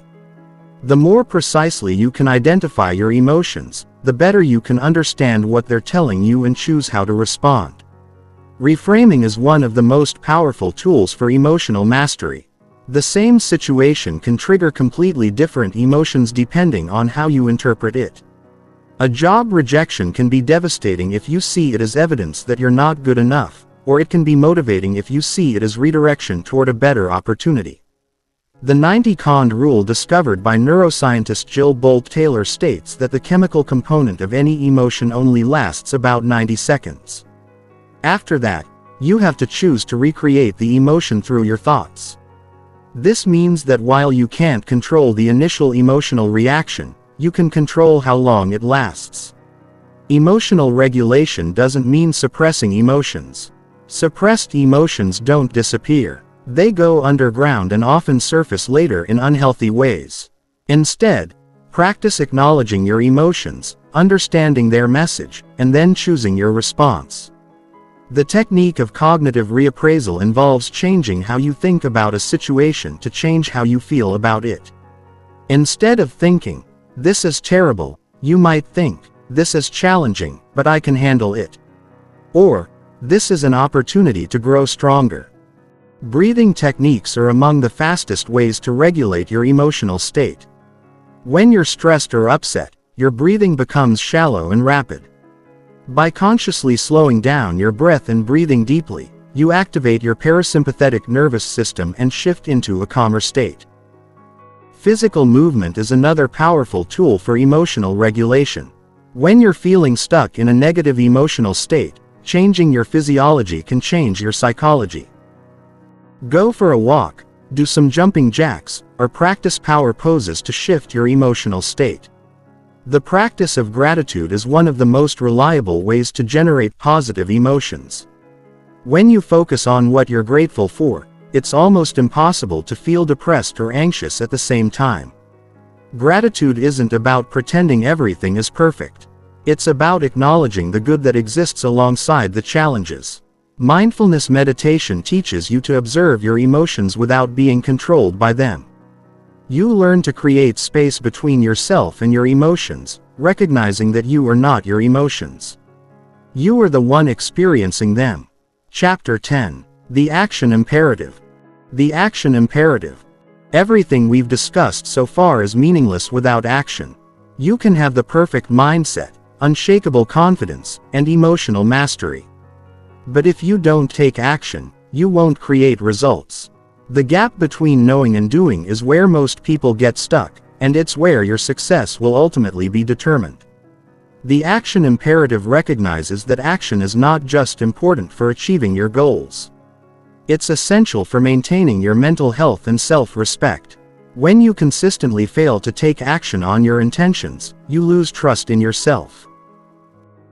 The more precisely you can identify your emotions, the better you can understand what they're telling you and choose how to respond. Reframing is one of the most powerful tools for emotional mastery. The same situation can trigger completely different emotions depending on how you interpret it. A job rejection can be devastating if you see it as evidence that you're not good enough, or it can be motivating if you see it as redirection toward a better opportunity. The 90-second rule discovered by neuroscientist Jill Bolte Taylor states that the chemical component of any emotion only lasts about 90 seconds. After that, you have to choose to recreate the emotion through your thoughts. This means that while you can't control the initial emotional reaction, you can control how long it lasts. Emotional regulation doesn't mean suppressing emotions. Suppressed emotions don't disappear. They go underground and often surface later in unhealthy ways. Instead, practice acknowledging your emotions, understanding their message, and then choosing your response. The technique of cognitive reappraisal involves changing how you think about a situation to change how you feel about it. Instead of thinking, "This is terrible," you might think, "This is challenging, but I can handle it." Or, "This is an opportunity to grow stronger." Breathing techniques are among the fastest ways to regulate your emotional state. When you're stressed or upset, your breathing becomes shallow and rapid. By consciously slowing down your breath and breathing deeply, you activate your parasympathetic nervous system and shift into a calmer state. Physical movement is another powerful tool for emotional regulation. When you're feeling stuck in a negative emotional state, changing your physiology can change your psychology. Go for a walk, do some jumping jacks, or practice power poses to shift your emotional state. The practice of gratitude is one of the most reliable ways to generate positive emotions. When you focus on what you're grateful for, it's almost impossible to feel depressed or anxious at the same time. Gratitude isn't about pretending everything is perfect. It's about acknowledging the good that exists alongside the challenges. Mindfulness meditation teaches you to observe your emotions without being controlled by them. You learn to create space between yourself and your emotions, recognizing that you are not your emotions. You are the one experiencing them. Chapter 10. The Action Imperative. The Action Imperative. Everything we've discussed so far is meaningless without action. You can have the perfect mindset, unshakable confidence, and emotional mastery. But if you don't take action, you won't create results. The gap between knowing and doing is where most people get stuck, and it's where your success will ultimately be determined. The action imperative recognizes that action is not just important for achieving your goals. It's essential for maintaining your mental health and self-respect. When you consistently fail to take action on your intentions, you lose trust in yourself.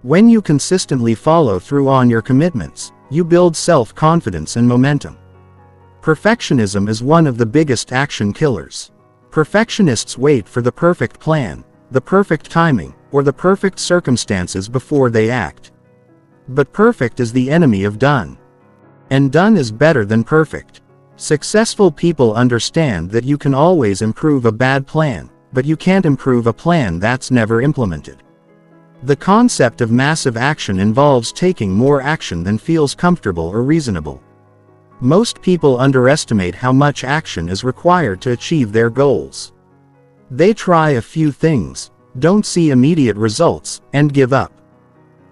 When you consistently follow through on your commitments, you build self-confidence and momentum. Perfectionism is one of the biggest action killers. Perfectionists wait for the perfect plan, the perfect timing, or the perfect circumstances before they act. But perfect is the enemy of done. And done is better than perfect. Successful people understand that you can always improve a bad plan, but you can't improve a plan that's never implemented. The concept of massive action involves taking more action than feels comfortable or reasonable. Most people underestimate how much action is required to achieve their goals. They try a few things, don't see immediate results, and give up.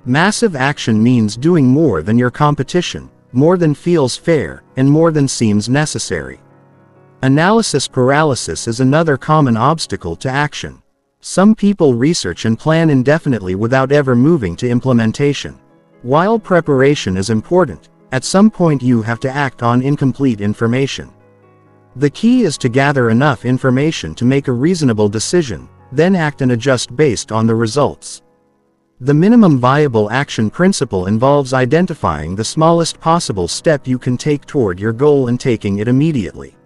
Massive action means doing more than your competition, more than feels fair, and more than seems necessary. Analysis paralysis is another common obstacle to action. Some people research and plan indefinitely without ever moving to implementation. While preparation is important, at some point you have to act on incomplete information. The key is to gather enough information to make a reasonable decision, then act and adjust based on the results. The minimum viable action principle involves identifying the smallest possible step you can take toward your goal and taking it immediately.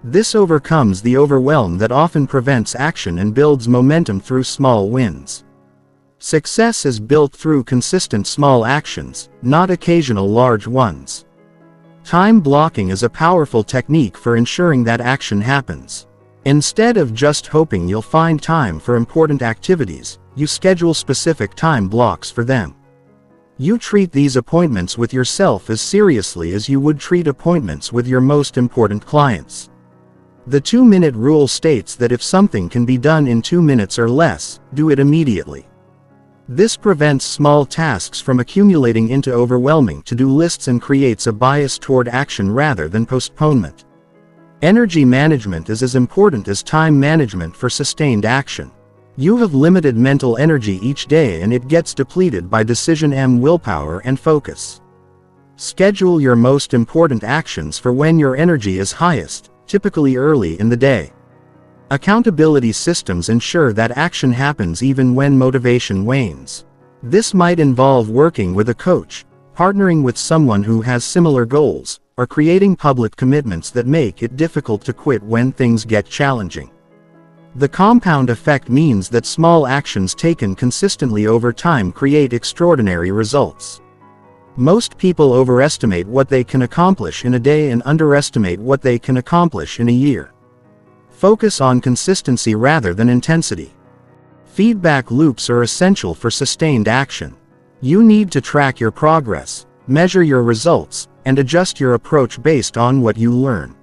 This overcomes the overwhelm that often prevents action and builds momentum through small wins. Success is built through consistent small actions, not occasional large ones. Time blocking is a powerful technique for ensuring that action happens. Instead of just hoping you'll find time for important activities, you schedule specific time blocks for them. You treat these appointments with yourself as seriously as you would treat appointments with your most important clients. The 2-minute rule states that if something can be done in 2 minutes or less, do it immediately. This prevents small tasks from accumulating into overwhelming to-do lists and creates a bias toward action rather than postponement. Energy management is as important as time management for sustained action. You have limited mental energy each day and it gets depleted by decision willpower and focus. Schedule your most important actions for when your energy is highest, typically early in the day. Accountability systems ensure that action happens even when motivation wanes. This might involve working with a coach, partnering with someone who has similar goals, or creating public commitments that make it difficult to quit when things get challenging. The compound effect means that small actions taken consistently over time create extraordinary results. Most people overestimate what they can accomplish in a day and underestimate what they can accomplish in a year. Focus on consistency rather than intensity. Feedback loops are essential for sustained action. You need to track your progress, measure your results, and adjust your approach based on what you learn.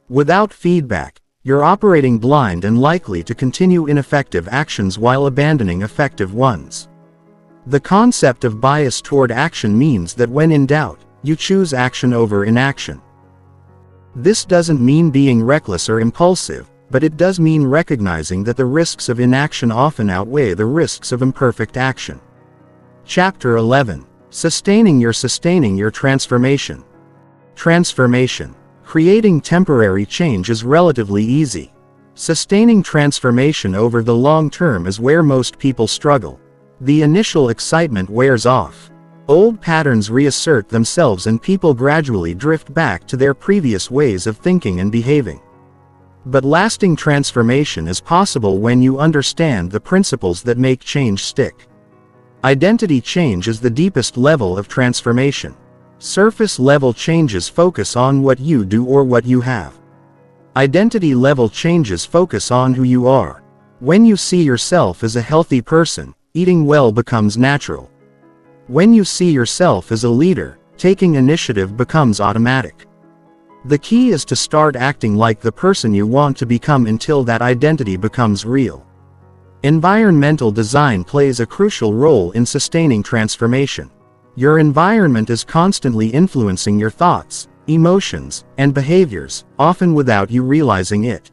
Without feedback, you're operating blind and likely to continue ineffective actions while abandoning effective ones. The concept of bias toward action means that when in doubt, you choose action over inaction. This doesn't mean being reckless or impulsive, but it does mean recognizing that the risks of inaction often outweigh the risks of imperfect action. Chapter 11. Sustaining your transformation. Transformation. Creating temporary change is relatively easy. Sustaining transformation over the long term is where most people struggle. The initial excitement wears off. Old patterns reassert themselves and people gradually drift back to their previous ways of thinking and behaving. But lasting transformation is possible when you understand the principles that make change stick. Identity change is the deepest level of transformation. Surface-level changes focus on what you do or what you have. Identity-level changes focus on who you are. When you see yourself as a healthy person, eating well becomes natural. When you see yourself as a leader, taking initiative becomes automatic. The key is to start acting like the person you want to become until that identity becomes real. Environmental design plays a crucial role in sustaining transformation. Your environment is constantly influencing your thoughts, emotions, and behaviors, often without you realizing it.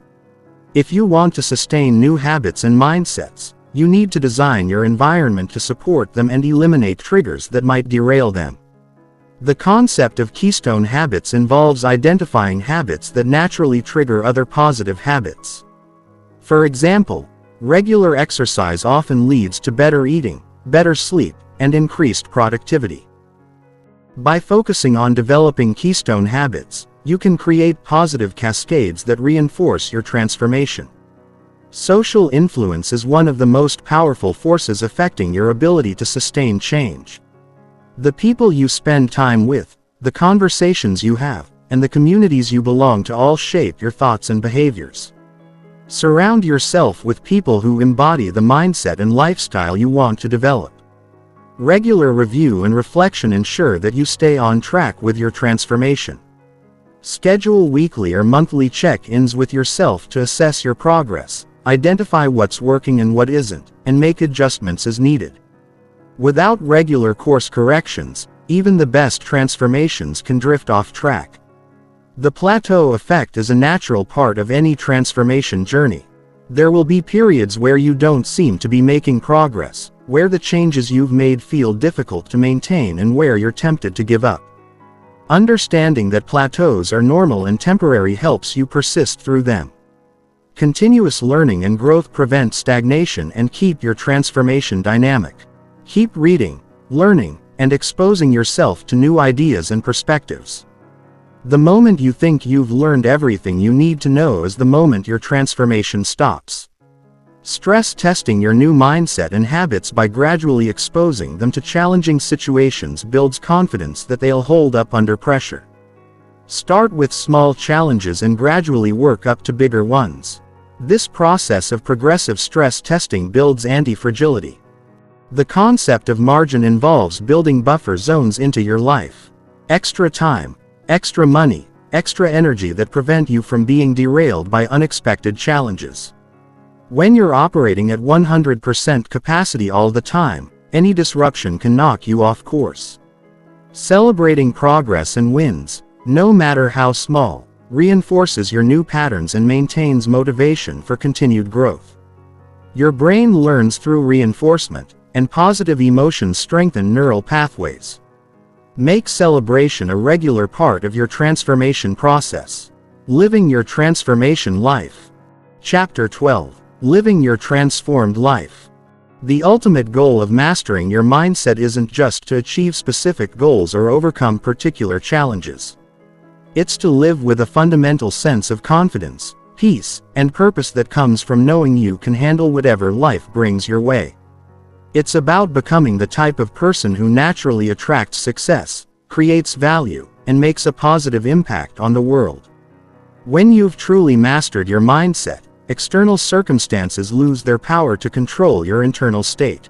If you want to sustain new habits and mindsets, you need to design your environment to support them and eliminate triggers that might derail them. The concept of keystone habits involves identifying habits that naturally trigger other positive habits. For example, regular exercise often leads to better eating, better sleep, and increased productivity. By focusing on developing keystone habits, you can create positive cascades that reinforce your transformation. Social influence is one of the most powerful forces affecting your ability to sustain change. The people you spend time with, the conversations you have, and the communities you belong to all shape your thoughts and behaviors. Surround yourself with people who embody the mindset and lifestyle you want to develop. Regular review and reflection ensure that you stay on track with your transformation. Schedule weekly or monthly check-ins with yourself to assess your progress, identify what's working and what isn't, and make adjustments as needed. Without regular course corrections, even the best transformations can drift off track. The plateau effect is a natural part of any transformation journey. There will be periods where you don't seem to be making progress, where the changes you've made feel difficult to maintain and where you're tempted to give up. Understanding that plateaus are normal and temporary helps you persist through them. Continuous learning and growth prevent stagnation and keep your transformation dynamic. Keep reading, learning, and exposing yourself to new ideas and perspectives. The moment you think you've learned everything you need to know is the moment your transformation stops. Stress testing your new mindset and habits by gradually exposing them to challenging situations builds confidence that they'll hold up under pressure. Start with small challenges and gradually work up to bigger ones. This process of progressive stress testing builds anti-fragility. The concept of margin involves building buffer zones into your life. Extra time, extra money, extra energy that prevent you from being derailed by unexpected challenges. When you're operating at 100% capacity all the time, any disruption can knock you off course. Celebrating progress and wins, no matter how small, reinforces your new patterns and maintains motivation for continued growth. Your brain learns through reinforcement, and positive emotions strengthen neural pathways. Make celebration a regular part of your transformation process. Living your transformation life. Chapter 12. Living your transformed life. The ultimate goal of mastering your mindset isn't just to achieve specific goals or overcome particular challenges. It's to live with a fundamental sense of confidence, peace, and purpose that comes from knowing you can handle whatever life brings your way. It's about becoming the type of person who naturally attracts success, creates value, and makes a positive impact on the world. When you've truly mastered your mindset, external circumstances lose their power to control your internal state.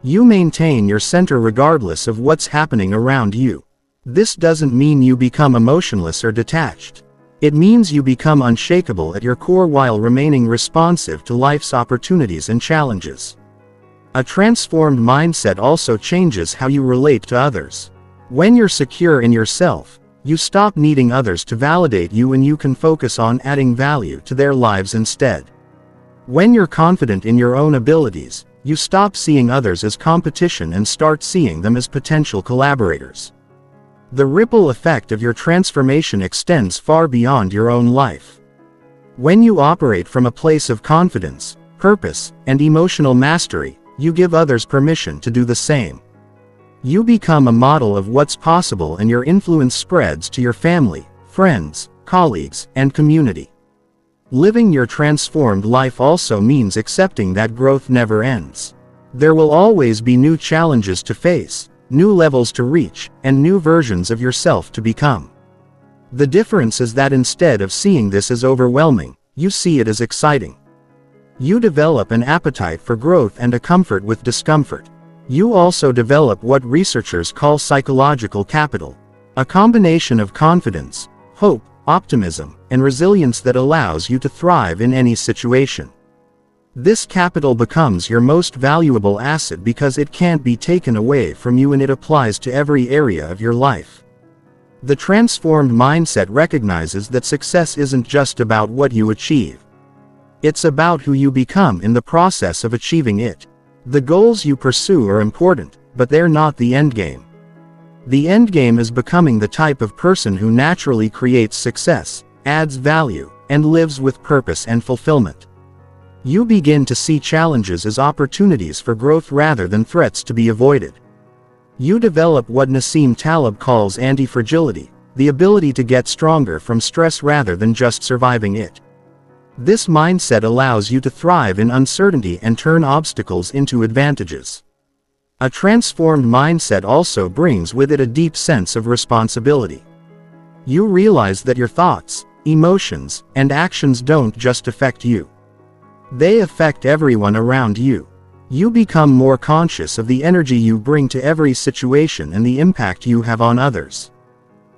You maintain your center regardless of what's happening around you. This doesn't mean you become emotionless or detached. It means you become unshakable at your core while remaining responsive to life's opportunities and challenges. A transformed mindset also changes how you relate to others. When you're secure in yourself, you stop needing others to validate you and you can focus on adding value to their lives instead. When you're confident in your own abilities, you stop seeing others as competition and start seeing them as potential collaborators. The ripple effect of your transformation extends far beyond your own life. When you operate from a place of confidence, purpose, and emotional mastery, you give others permission to do the same. You become a model of what's possible and your influence spreads to your family, friends, colleagues, and community. Living your transformed life also means accepting that growth never ends. There will always be new challenges to face, new levels to reach, and new versions of yourself to become. The difference is that instead of seeing this as overwhelming, you see it as exciting. You develop an appetite for growth and a comfort with discomfort. You also develop what researchers call psychological capital, a combination of confidence, hope, optimism, and resilience that allows you to thrive in any situation. This capital becomes your most valuable asset because it can't be taken away from you and it applies to every area of your life. The transformed mindset recognizes that success isn't just about what you achieve. It's about who you become in the process of achieving it. The goals you pursue are important, but they're not the endgame. The endgame is becoming the type of person who naturally creates success, adds value, and lives with purpose and fulfillment. You begin to see challenges as opportunities for growth rather than threats to be avoided. You develop what Nassim Taleb calls anti-fragility, the ability to get stronger from stress rather than just surviving it. This mindset allows you to thrive in uncertainty and turn obstacles into advantages. A transformed mindset also brings with it a deep sense of responsibility. You realize that your thoughts, emotions, and actions don't just affect you. They affect everyone around you. You become more conscious of the energy you bring to every situation and the impact you have on others.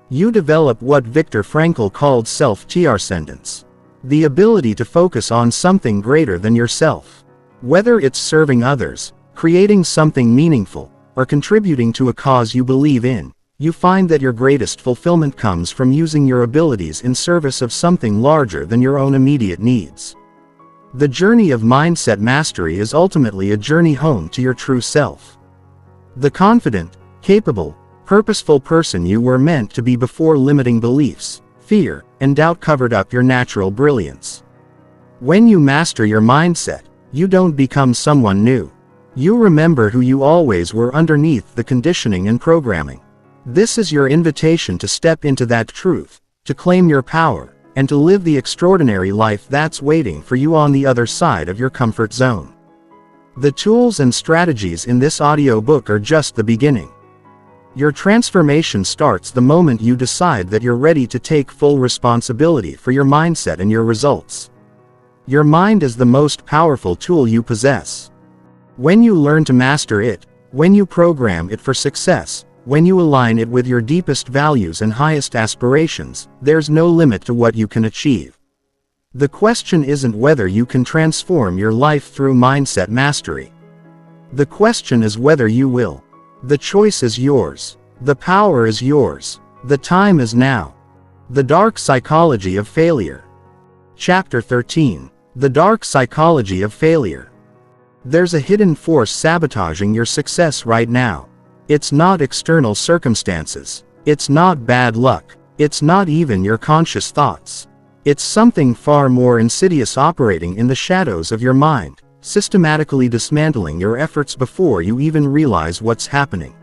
You develop what Viktor Frankl called self-transcendence, the ability to focus on something greater than yourself. Whether it's serving others, creating something meaningful, or contributing to a cause you believe in, you find that your greatest fulfillment comes from using your abilities in service of something larger than your own immediate needs. The journey of mindset mastery is ultimately a journey home to your true self. The confident, capable, purposeful person you were meant to be before limiting beliefs, fear, and doubt covered up your natural brilliance. When you master your mindset, you don't become someone new. You remember who you always were underneath the conditioning and programming. This is your invitation to step into that truth, to claim your power, and to live the extraordinary life that's waiting for you on the other side of your comfort zone. The tools and strategies in this audiobook are just the beginning. Your transformation starts the moment you decide that you're ready to take full responsibility for your mindset and your results. Your mind is the most powerful tool you possess. When you learn to master it, when you program it for success, when you align it with your deepest values and highest aspirations, there's no limit to what you can achieve. The question isn't whether you can transform your life through mindset mastery. The question is whether you will. The choice is yours. The power is yours. The time is now. The Dark Psychology of Failure. Chapter 13. The Dark Psychology of Failure. There's a hidden force sabotaging your success right now. It's not external circumstances. It's not bad luck. It's not even your conscious thoughts. It's something far more insidious operating in the shadows of your mind, systematically dismantling your efforts before you even realize what's happening.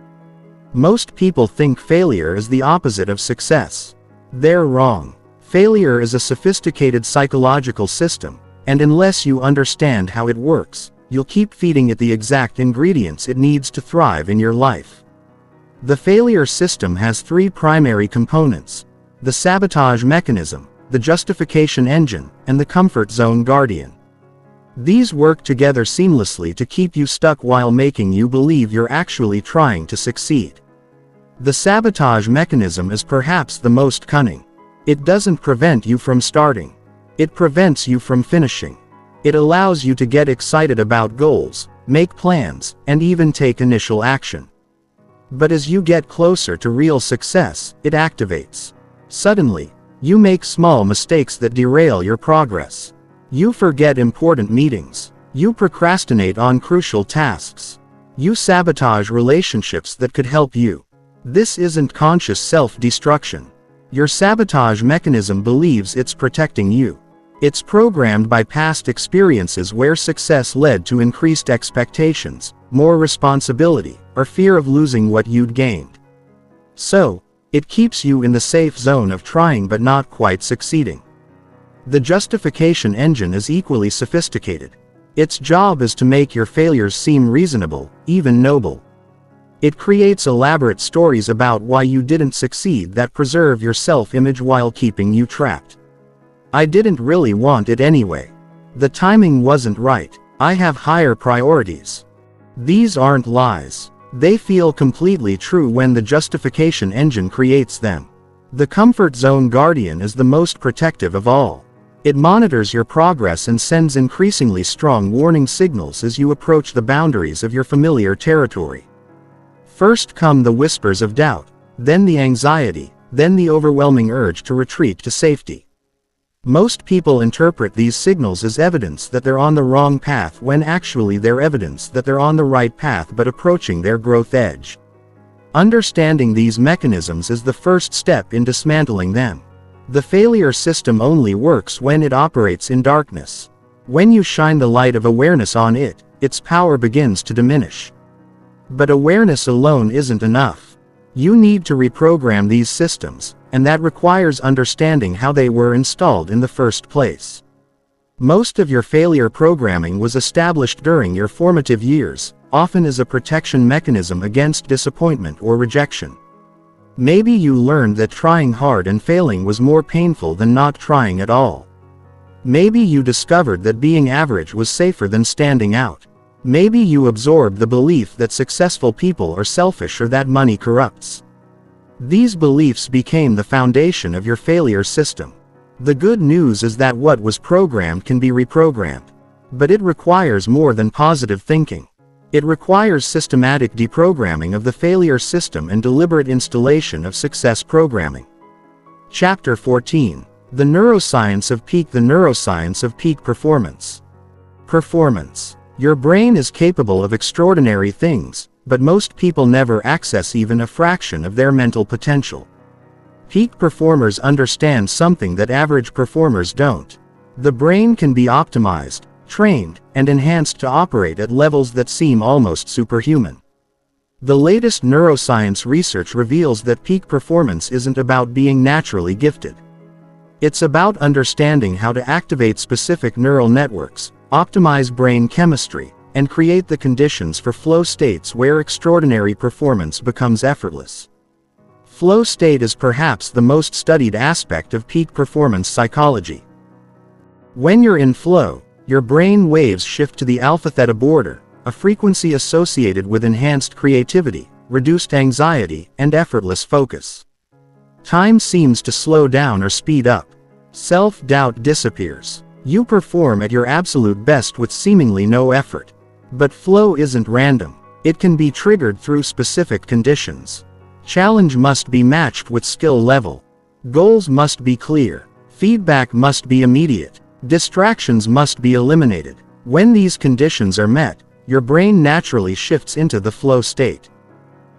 Most people think failure is the opposite of success. They're wrong. Failure is a sophisticated psychological system, and unless you understand how it works, you'll keep feeding it the exact ingredients it needs to thrive in your life. The failure system has three primary components: the sabotage mechanism, the justification engine, and the comfort zone guardian. These work together seamlessly to keep you stuck while making you believe you're actually trying to succeed. The sabotage mechanism is perhaps the most cunning. It doesn't prevent you from starting. It prevents you from finishing. It allows you to get excited about goals, make plans, and even take initial action. But as you get closer to real success, it activates. Suddenly, you make small mistakes that derail your progress. You forget important meetings. You procrastinate on crucial tasks. You sabotage relationships that could help you. This isn't conscious self-destruction. Your sabotage mechanism believes it's protecting you. It's programmed by past experiences where success led to increased expectations, more responsibility, or fear of losing what you'd gained. So, it keeps you in the safe zone of trying but not quite succeeding. The justification engine is equally sophisticated. Its job is to make your failures seem reasonable, even noble. It creates elaborate stories about why you didn't succeed that preserve your self-image while keeping you trapped. I didn't really want it anyway. The timing wasn't right. I have higher priorities. These aren't lies. They feel completely true when the justification engine creates them. The comfort zone guardian is the most protective of all. It monitors your progress and sends increasingly strong warning signals as you approach the boundaries of your familiar territory. First come the whispers of doubt, then the anxiety, then the overwhelming urge to retreat to safety. Most people interpret these signals as evidence that they're on the wrong path when actually they're evidence that they're on the right path but approaching their growth edge. Understanding these mechanisms is the first step in dismantling them. The failure system only works when it operates in darkness. When you shine the light of awareness on it, its power begins to diminish. But awareness alone isn't enough. You need to reprogram these systems, and that requires understanding how they were installed in the first place. Most of your failure programming was established during your formative years, often as a protection mechanism against disappointment or rejection. Maybe you learned that trying hard and failing was more painful than not trying at all. Maybe you discovered that being average was safer than standing out. Maybe you absorbed the belief that successful people are selfish or that money corrupts. These beliefs became the foundation of your failure system. The good news is that what was programmed can be reprogrammed. But it requires more than positive thinking. It requires systematic deprogramming of the failure system and deliberate installation of success programming. Chapter 14. The Neuroscience of Peak. The Neuroscience of Peak Performance. Performance. Your brain is capable of extraordinary things, but most people never access even a fraction of their mental potential. Peak performers understand something that average performers don't. The brain can be optimized, trained, and enhanced to operate at levels that seem almost superhuman. The latest neuroscience research reveals that peak performance isn't about being naturally gifted. It's about understanding how to activate specific neural networks, optimize brain chemistry, and create the conditions for flow states where extraordinary performance becomes effortless. Flow state is perhaps the most studied aspect of peak performance psychology. When you're in flow, your brain waves shift to the alpha-theta border, a frequency associated with enhanced creativity, reduced anxiety, and effortless focus. Time seems to slow down or speed up. Self-doubt disappears. You perform at your absolute best with seemingly no effort. But flow isn't random. It can be triggered through specific conditions. Challenge must be matched with skill level. Goals must be clear. Feedback must be immediate. Distractions must be eliminated. When these conditions are met, your brain naturally shifts into the flow state.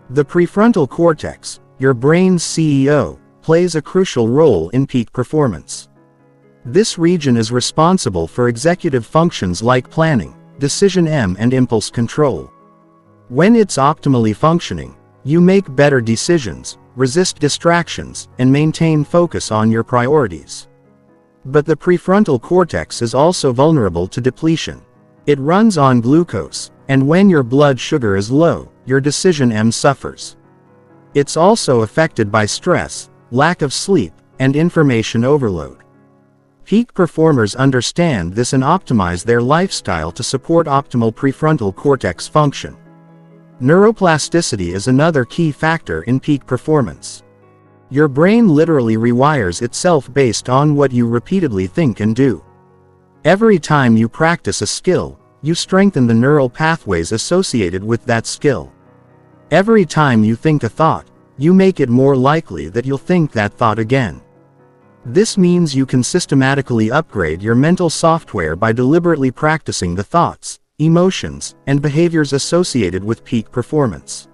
The prefrontal cortex, your brain's CEO, plays a crucial role in peak performance. This region is responsible for executive functions like planning, decision and impulse control. When it's optimally functioning, you make better decisions, resist distractions, and maintain focus on your priorities. But the prefrontal cortex is also vulnerable to depletion. It runs on glucose, and when your blood sugar is low, your decision suffers. It's also affected by stress, lack of sleep, and information overload. Peak performers understand this and optimize their lifestyle to support optimal prefrontal cortex function. Neuroplasticity is another key factor in peak performance. Your brain literally rewires itself based on what you repeatedly think and do. Every time you practice a skill, you strengthen the neural pathways associated with that skill. Every time you think a thought, you make it more likely that you'll think that thought again. This means you can systematically upgrade your mental software by deliberately practicing the thoughts, emotions, and behaviors associated with peak performance.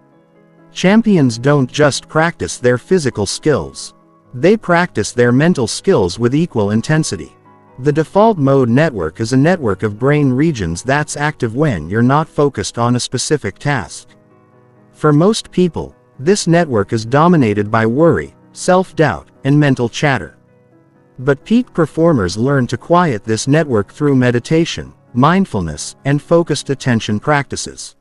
Champions don't just practice their physical skills. They practice their mental skills with equal intensity. The default mode network is a network of brain regions that's active when you're not focused on a specific task. For most people, this network is dominated by worry, self-doubt, and mental chatter. But peak performers learn to quiet this network through meditation, mindfulness, and focused attention practices.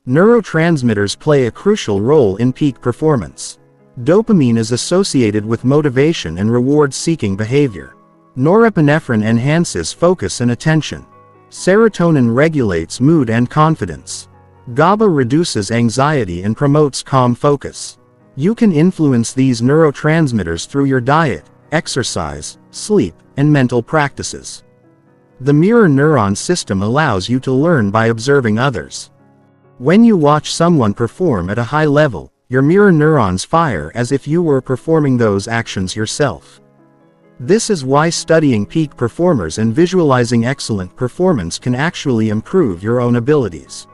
Neurotransmitters play a crucial role in peak performance. Dopamine is associated with motivation and reward-seeking behavior. Norepinephrine enhances focus and attention. Serotonin regulates mood and confidence. GABA reduces anxiety and promotes calm focus. You can influence these neurotransmitters through your diet, exercise, sleep, and mental practices. The mirror neuron system allows you to learn by observing others. When you watch someone perform at a high level, your mirror neurons fire as if you were performing those actions yourself. This is why studying peak performers and visualizing excellent performance can actually improve your own abilities.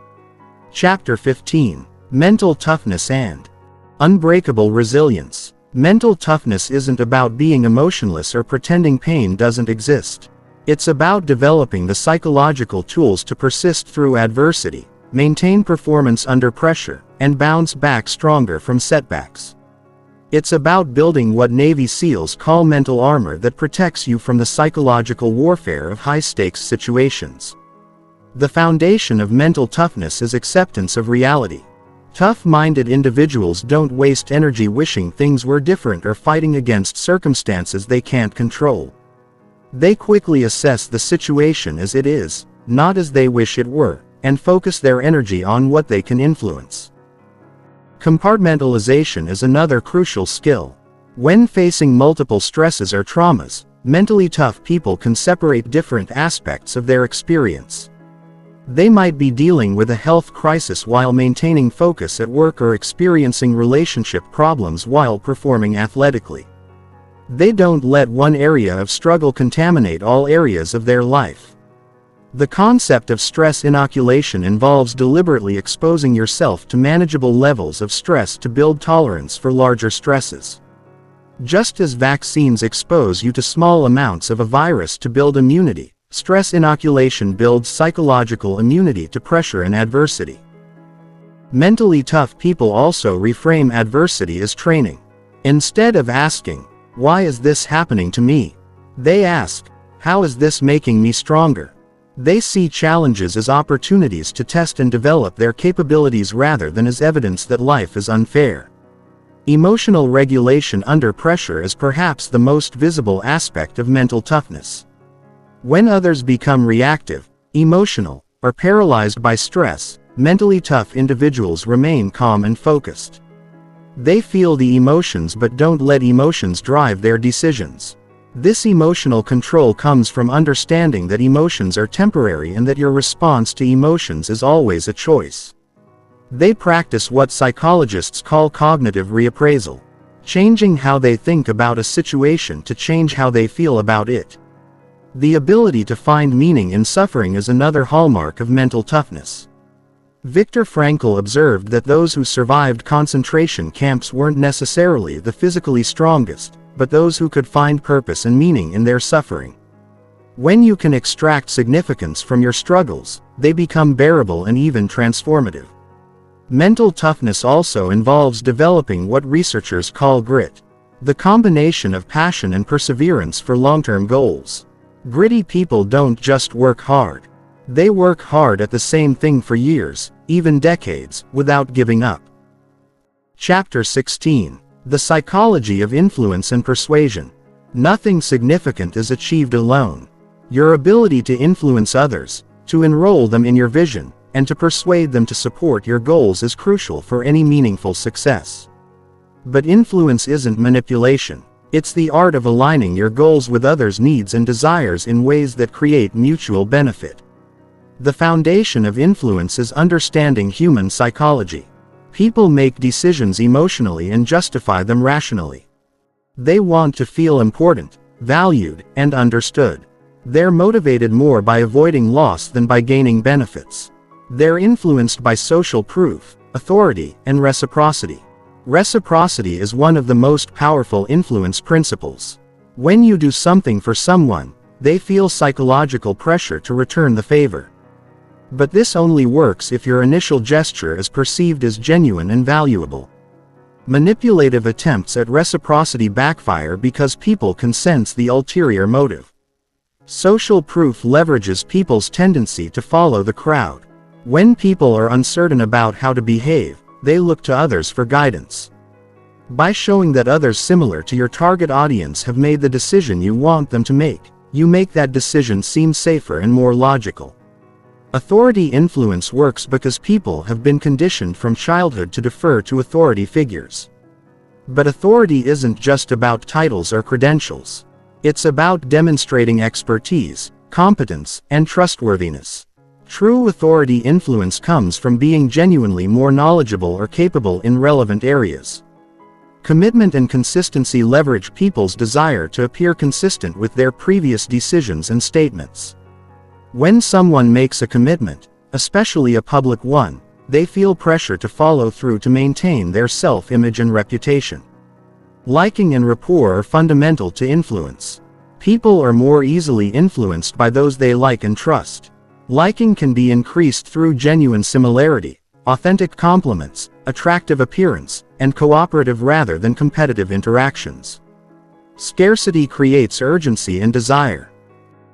Chapter 15. Mental Toughness and Unbreakable Resilience. Mental toughness isn't about being emotionless or pretending pain doesn't exist. It's about developing the psychological tools to persist through adversity, maintain performance under pressure, and bounce back stronger from setbacks. It's about building what Navy SEALs call mental armor that protects you from the psychological warfare of high-stakes situations. The foundation of mental toughness is acceptance of reality. Tough-minded individuals don't waste energy wishing things were different or fighting against circumstances they can't control. They quickly assess the situation as it is, not as they wish it were, and focus their energy on what they can influence. Compartmentalization is another crucial skill. When facing multiple stresses or traumas, mentally tough people can separate different aspects of their experience. They might be dealing with a health crisis while maintaining focus at work or experiencing relationship problems while performing athletically. They don't let one area of struggle contaminate all areas of their life. The concept of stress inoculation involves deliberately exposing yourself to manageable levels of stress to build tolerance for larger stresses. Just as vaccines expose you to small amounts of a virus to build immunity, stress inoculation builds psychological immunity to pressure and adversity. Mentally tough people also reframe adversity as training. Instead of asking, "Why is this happening to me?" they ask, "How is this making me stronger?" They see challenges as opportunities to test and develop their capabilities rather than as evidence that life is unfair. Emotional regulation under pressure is perhaps the most visible aspect of mental toughness. When others become reactive, emotional, or paralyzed by stress, mentally tough individuals remain calm and focused. They feel the emotions but don't let emotions drive their decisions. This emotional control comes from understanding that emotions are temporary and that your response to emotions is always a choice. They practice what psychologists call cognitive reappraisal, changing how they think about a situation to change how they feel about it. The ability to find meaning in suffering is another hallmark of mental toughness. Viktor Frankl observed that those who survived concentration camps weren't necessarily the physically strongest, but those who could find purpose and meaning in their suffering. When you can extract significance from your struggles, they become bearable and even transformative. Mental toughness also involves developing what researchers call grit, the combination of passion and perseverance for long-term goals. Gritty people don't just work hard. They work hard at the same thing for years, even decades, without giving up. Chapter 16. The Psychology of Influence and Persuasion. Nothing significant is achieved alone. Your ability to influence others, to enroll them in your vision, and to persuade them to support your goals is crucial for any meaningful success. But influence isn't manipulation. It's the art of aligning your goals with others' needs and desires in ways that create mutual benefit. The foundation of influence is understanding human psychology. People make decisions emotionally and justify them rationally. They want to feel important, valued, and understood. They're motivated more by avoiding loss than by gaining benefits. They're influenced by social proof, authority, and reciprocity. Reciprocity is one of the most powerful influence principles. When you do something for someone, they feel psychological pressure to return the favor. But this only works if your initial gesture is perceived as genuine and valuable. Manipulative attempts at reciprocity backfire because people can sense the ulterior motive. Social proof leverages people's tendency to follow the crowd. When people are uncertain about how to behave, they look to others for guidance. By showing that others similar to your target audience have made the decision you want them to make, you make that decision seem safer and more logical. Authority influence works because people have been conditioned from childhood to defer to authority figures. But authority isn't just about titles or credentials. It's about demonstrating expertise, competence, and trustworthiness. True authority influence comes from being genuinely more knowledgeable or capable in relevant areas. Commitment and consistency leverage people's desire to appear consistent with their previous decisions and statements. When someone makes a commitment, especially a public one, they feel pressure to follow through to maintain their self-image and reputation. Liking and rapport are fundamental to influence. People are more easily influenced by those they like and trust. Liking can be increased through genuine similarity, authentic compliments, attractive appearance, and cooperative rather than competitive interactions. Scarcity creates urgency and desire.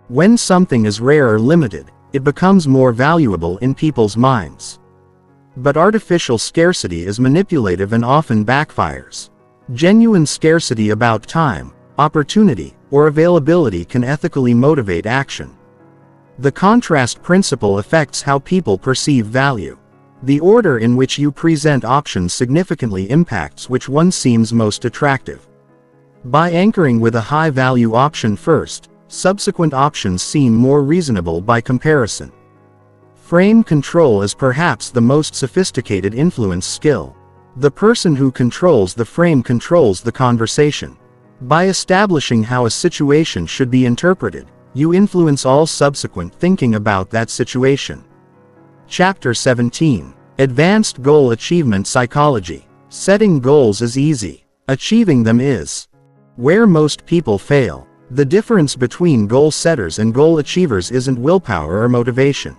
When something is rare or limited, it becomes more valuable in people's minds. But artificial scarcity is manipulative and often backfires. Genuine scarcity about time, opportunity, or availability can ethically motivate action. The contrast principle affects how people perceive value. The order in which you present options significantly impacts which one seems most attractive. By anchoring with a high-value option first, subsequent options seem more reasonable by comparison. Frame control is perhaps the most sophisticated influence skill. The person who controls the frame controls the conversation. By establishing how a situation should be interpreted, you influence all subsequent thinking about that situation. Chapter 17. Advanced Goal Achievement Psychology. Setting goals is easy. Achieving them is where most people fail. The difference between goal setters and goal achievers isn't willpower or motivation.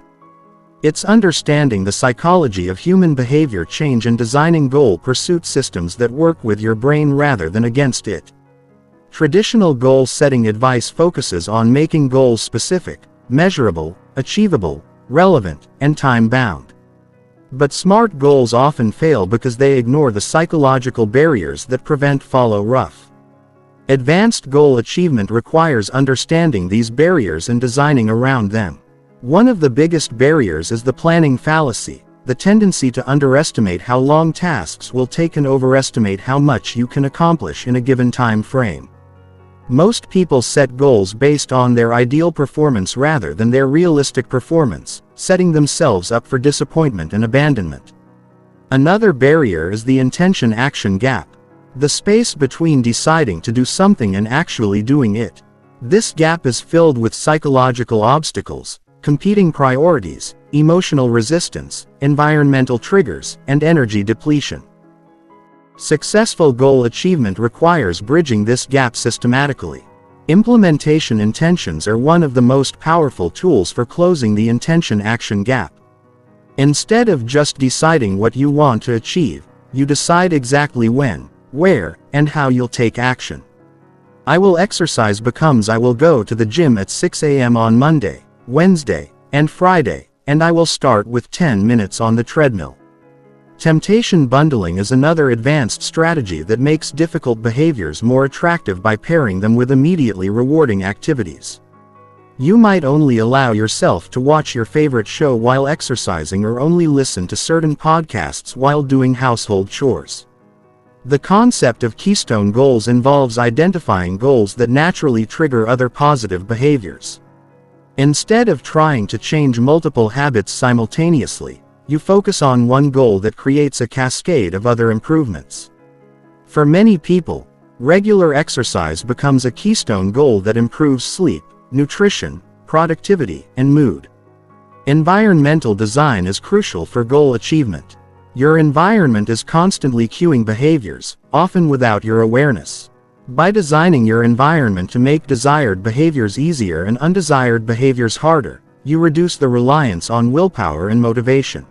It's understanding the psychology of human behavior change and designing goal pursuit systems that work with your brain rather than against it. Traditional goal-setting advice focuses on making goals specific, measurable, achievable, relevant, and time-bound. But smart goals often fail because they ignore the psychological barriers that prevent follow-rough. Advanced goal achievement requires understanding these barriers and designing around them. One of the biggest barriers is the planning fallacy, the tendency to underestimate how long tasks will take and overestimate how much you can accomplish in a given time frame. Most people set goals based on their ideal performance rather than their realistic performance, setting themselves up for disappointment and abandonment. Another barrier is the intention-action gap, the space between deciding to do something and actually doing it. This gap is filled with psychological obstacles, competing priorities, emotional resistance, environmental triggers, and energy depletion. Successful goal achievement requires bridging this gap systematically. Implementation intentions are one of the most powerful tools for closing the intention-action gap. Instead of just deciding what you want to achieve, you decide exactly when, where, and how you'll take action. I will exercise becomes I will go to the gym at 6 a.m. on Monday, Wednesday, and Friday, and I will start with 10 minutes on the treadmill. Temptation bundling is another advanced strategy that makes difficult behaviors more attractive by pairing them with immediately rewarding activities. You might only allow yourself to watch your favorite show while exercising or only listen to certain podcasts while doing household chores. The concept of keystone goals involves identifying goals that naturally trigger other positive behaviors. Instead of trying to change multiple habits simultaneously, you focus on one goal that creates a cascade of other improvements. For many people, regular exercise becomes a keystone goal that improves sleep, nutrition, productivity, and mood. Environmental design is crucial for goal achievement. Your environment is constantly cueing behaviors, often without your awareness. By designing your environment to make desired behaviors easier and undesired behaviors harder, you reduce the reliance on willpower and motivation.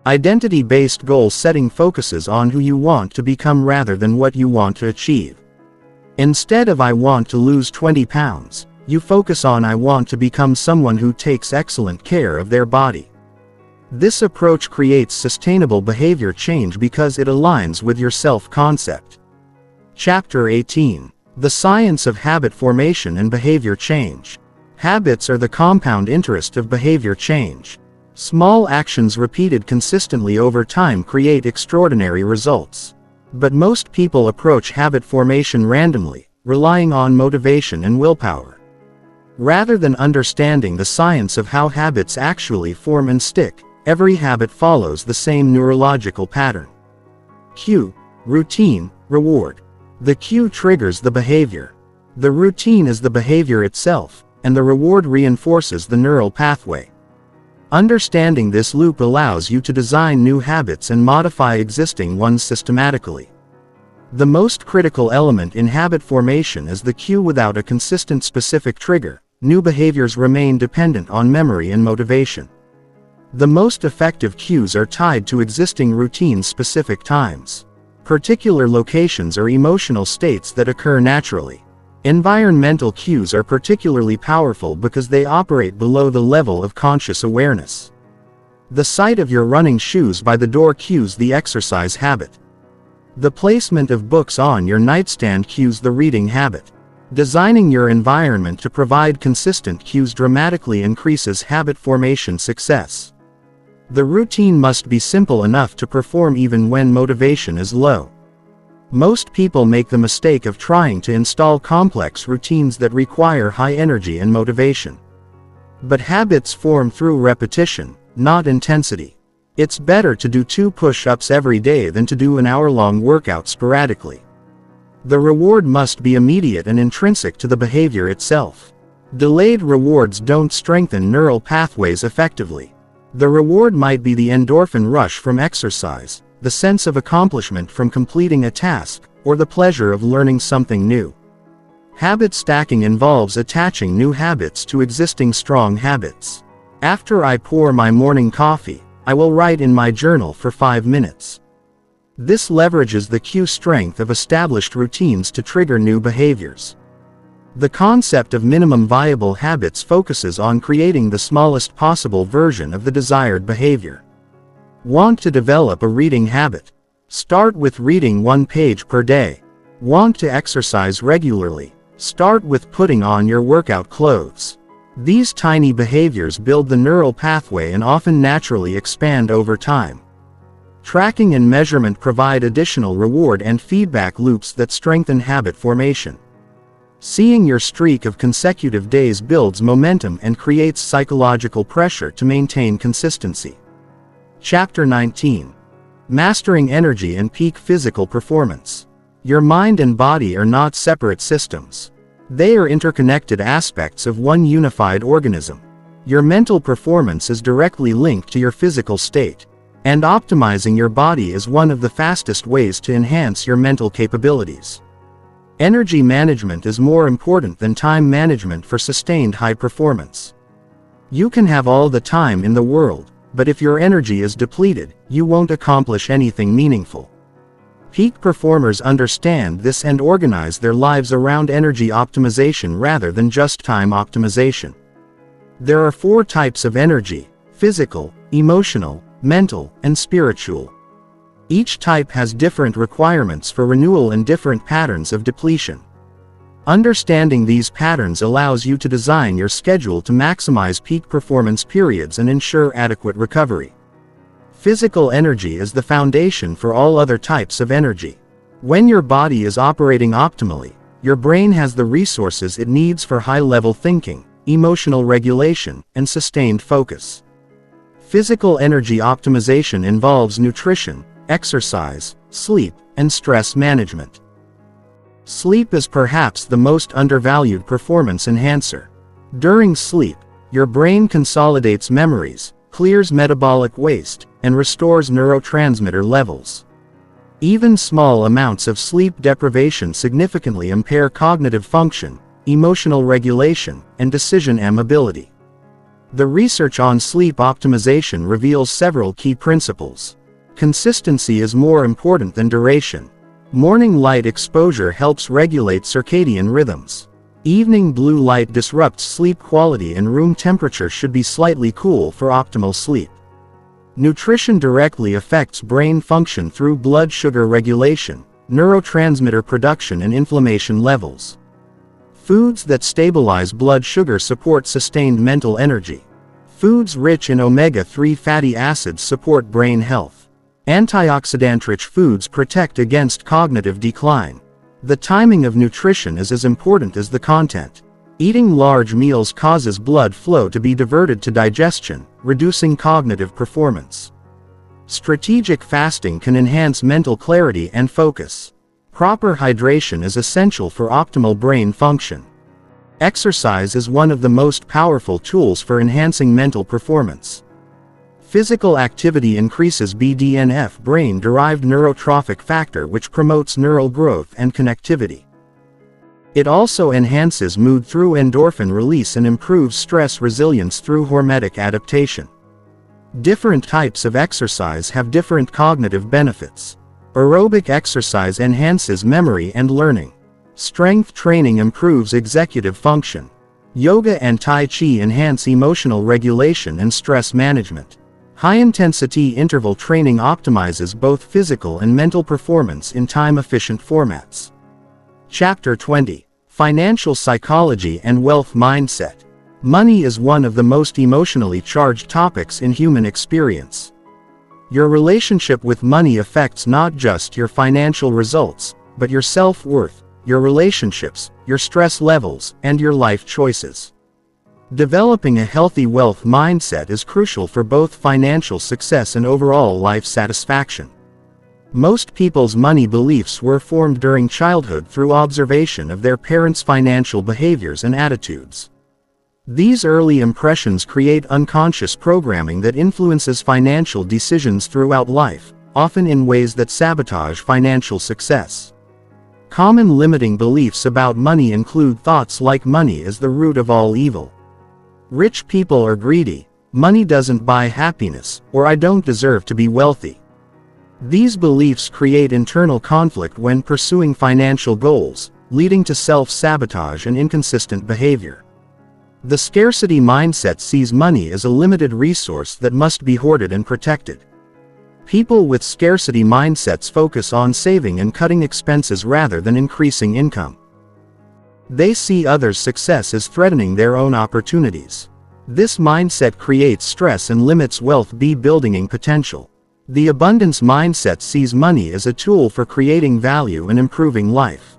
Identity-based goal setting focuses on who you want to become rather than what you want to achieve. Instead of I want to lose 20 pounds, you focus on I want to become someone who takes excellent care of their body. This approach creates sustainable behavior change because it aligns with your self-concept. Chapter 18. The Science of Habit Formation and Behavior Change. Habits are the compound interest of behavior change. Small actions repeated consistently over time create extraordinary results. But most people approach habit formation randomly, relying on motivation and willpower. Rather than understanding the science of how habits actually form and stick, every habit follows the same neurological pattern. Cue, routine, Reward. The cue triggers the behavior. The routine is the behavior itself, and the reward reinforces the neural pathway. Understanding this loop allows you to design new habits and modify existing ones systematically. The most critical element in habit formation is the cue. Without a consistent specific trigger, new behaviors remain dependent on memory and motivation. The most effective cues are tied to existing routine-specific times, particular locations, or emotional states that occur naturally. Environmental cues are particularly powerful because they operate below the level of conscious awareness. The sight of your running shoes by the door cues the exercise habit. The placement of books on your nightstand cues the reading habit. Designing your environment to provide consistent cues dramatically increases habit formation success. The routine must be simple enough to perform even when motivation is low. Most people make the mistake of trying to install complex routines that require high energy and motivation. But habits form through repetition, not intensity. It's better to do 2 push-ups every day than to do an hour-long workout sporadically. The reward must be immediate and intrinsic to the behavior itself. Delayed rewards don't strengthen neural pathways effectively. The reward might be the endorphin rush from exercise, the sense of accomplishment from completing a task, or the pleasure of learning something new. Habit stacking involves attaching new habits to existing strong habits. After I pour my morning coffee, I will write in my journal for 5 minutes. This leverages the cue strength of established routines to trigger new behaviors. The concept of minimum viable habits focuses on creating the smallest possible version of the desired behavior. Want to develop a reading habit? Start with reading 1 page per day. Want to exercise regularly? Start with putting on your workout clothes. These tiny behaviors build the neural pathway and often naturally expand over time. Tracking and measurement provide additional reward and feedback loops that strengthen habit formation. Seeing your streak of consecutive days builds momentum and creates psychological pressure to maintain consistency. Chapter 19. Mastering Energy and Peak Physical Performance. Your mind and body are not separate systems. They are interconnected aspects of one unified organism. Your mental performance is directly linked to your physical state, and optimizing your body is one of the fastest ways to enhance your mental capabilities. Energy management is more important than time management for sustained high performance. You can have all the time in the world, but if your energy is depleted, you won't accomplish anything meaningful. Peak performers understand this and organize their lives around energy optimization rather than just time optimization. There are 4 types of energy: physical, emotional, mental, and spiritual. Each type has different requirements for renewal and different patterns of depletion. Understanding these patterns allows you to design your schedule to maximize peak performance periods and ensure adequate recovery. Physical energy is the foundation for all other types of energy. When your body is operating optimally, your brain has the resources it needs for high-level thinking, emotional regulation, and sustained focus. Physical energy optimization involves nutrition, exercise, sleep, and stress management. Sleep is perhaps the most undervalued performance enhancer. During sleep, your brain consolidates memories, clears metabolic waste, and restores neurotransmitter levels. Even small amounts of sleep deprivation significantly impair cognitive function, emotional regulation, and decision ability. The research on sleep optimization reveals several key principles. Consistency is more important than duration. Morning light exposure helps regulate circadian rhythms. Evening blue light disrupts sleep quality, and room temperature should be slightly cool for optimal sleep. Nutrition directly affects brain function through blood sugar regulation, neurotransmitter production, and inflammation levels. Foods that stabilize blood sugar support sustained mental energy. Foods rich in omega-3 fatty acids support brain health. Antioxidant-rich foods protect against cognitive decline. The timing of nutrition is as important as the content. Eating large meals causes blood flow to be diverted to digestion, reducing cognitive performance. Strategic fasting can enhance mental clarity and focus. Proper hydration is essential for optimal brain function. Exercise is one of the most powerful tools for enhancing mental performance. Physical activity increases BDNF, brain-derived neurotrophic factor, which promotes neural growth and connectivity. It also enhances mood through endorphin release and improves stress resilience through hormetic adaptation. Different types of exercise have different cognitive benefits. Aerobic exercise enhances memory and learning. Strength training improves executive function. Yoga and Tai Chi enhance emotional regulation and stress management. High-intensity interval training optimizes both physical and mental performance in time-efficient formats. Chapter 20. Financial Psychology and Wealth Mindset. Money is one of the most emotionally charged topics in human experience. Your relationship with money affects not just your financial results, but your self-worth, your relationships, your stress levels, and your life choices. Developing a healthy wealth mindset is crucial for both financial success and overall life satisfaction. Most people's money beliefs were formed during childhood through observation of their parents' financial behaviors and attitudes. These early impressions create unconscious programming that influences financial decisions throughout life, often in ways that sabotage financial success. Common limiting beliefs about money include thoughts like money is the root of all evil. Rich people are greedy, money doesn't buy happiness, or I don't deserve to be wealthy. These beliefs create internal conflict when pursuing financial goals, leading to self-sabotage and inconsistent behavior. The scarcity mindset sees money as a limited resource that must be hoarded and protected. People with scarcity mindsets focus on saving and cutting expenses rather than increasing income. They see others' success as threatening their own opportunities. This mindset creates stress and limits wealth building potential. The abundance mindset sees money as a tool for creating value and improving life.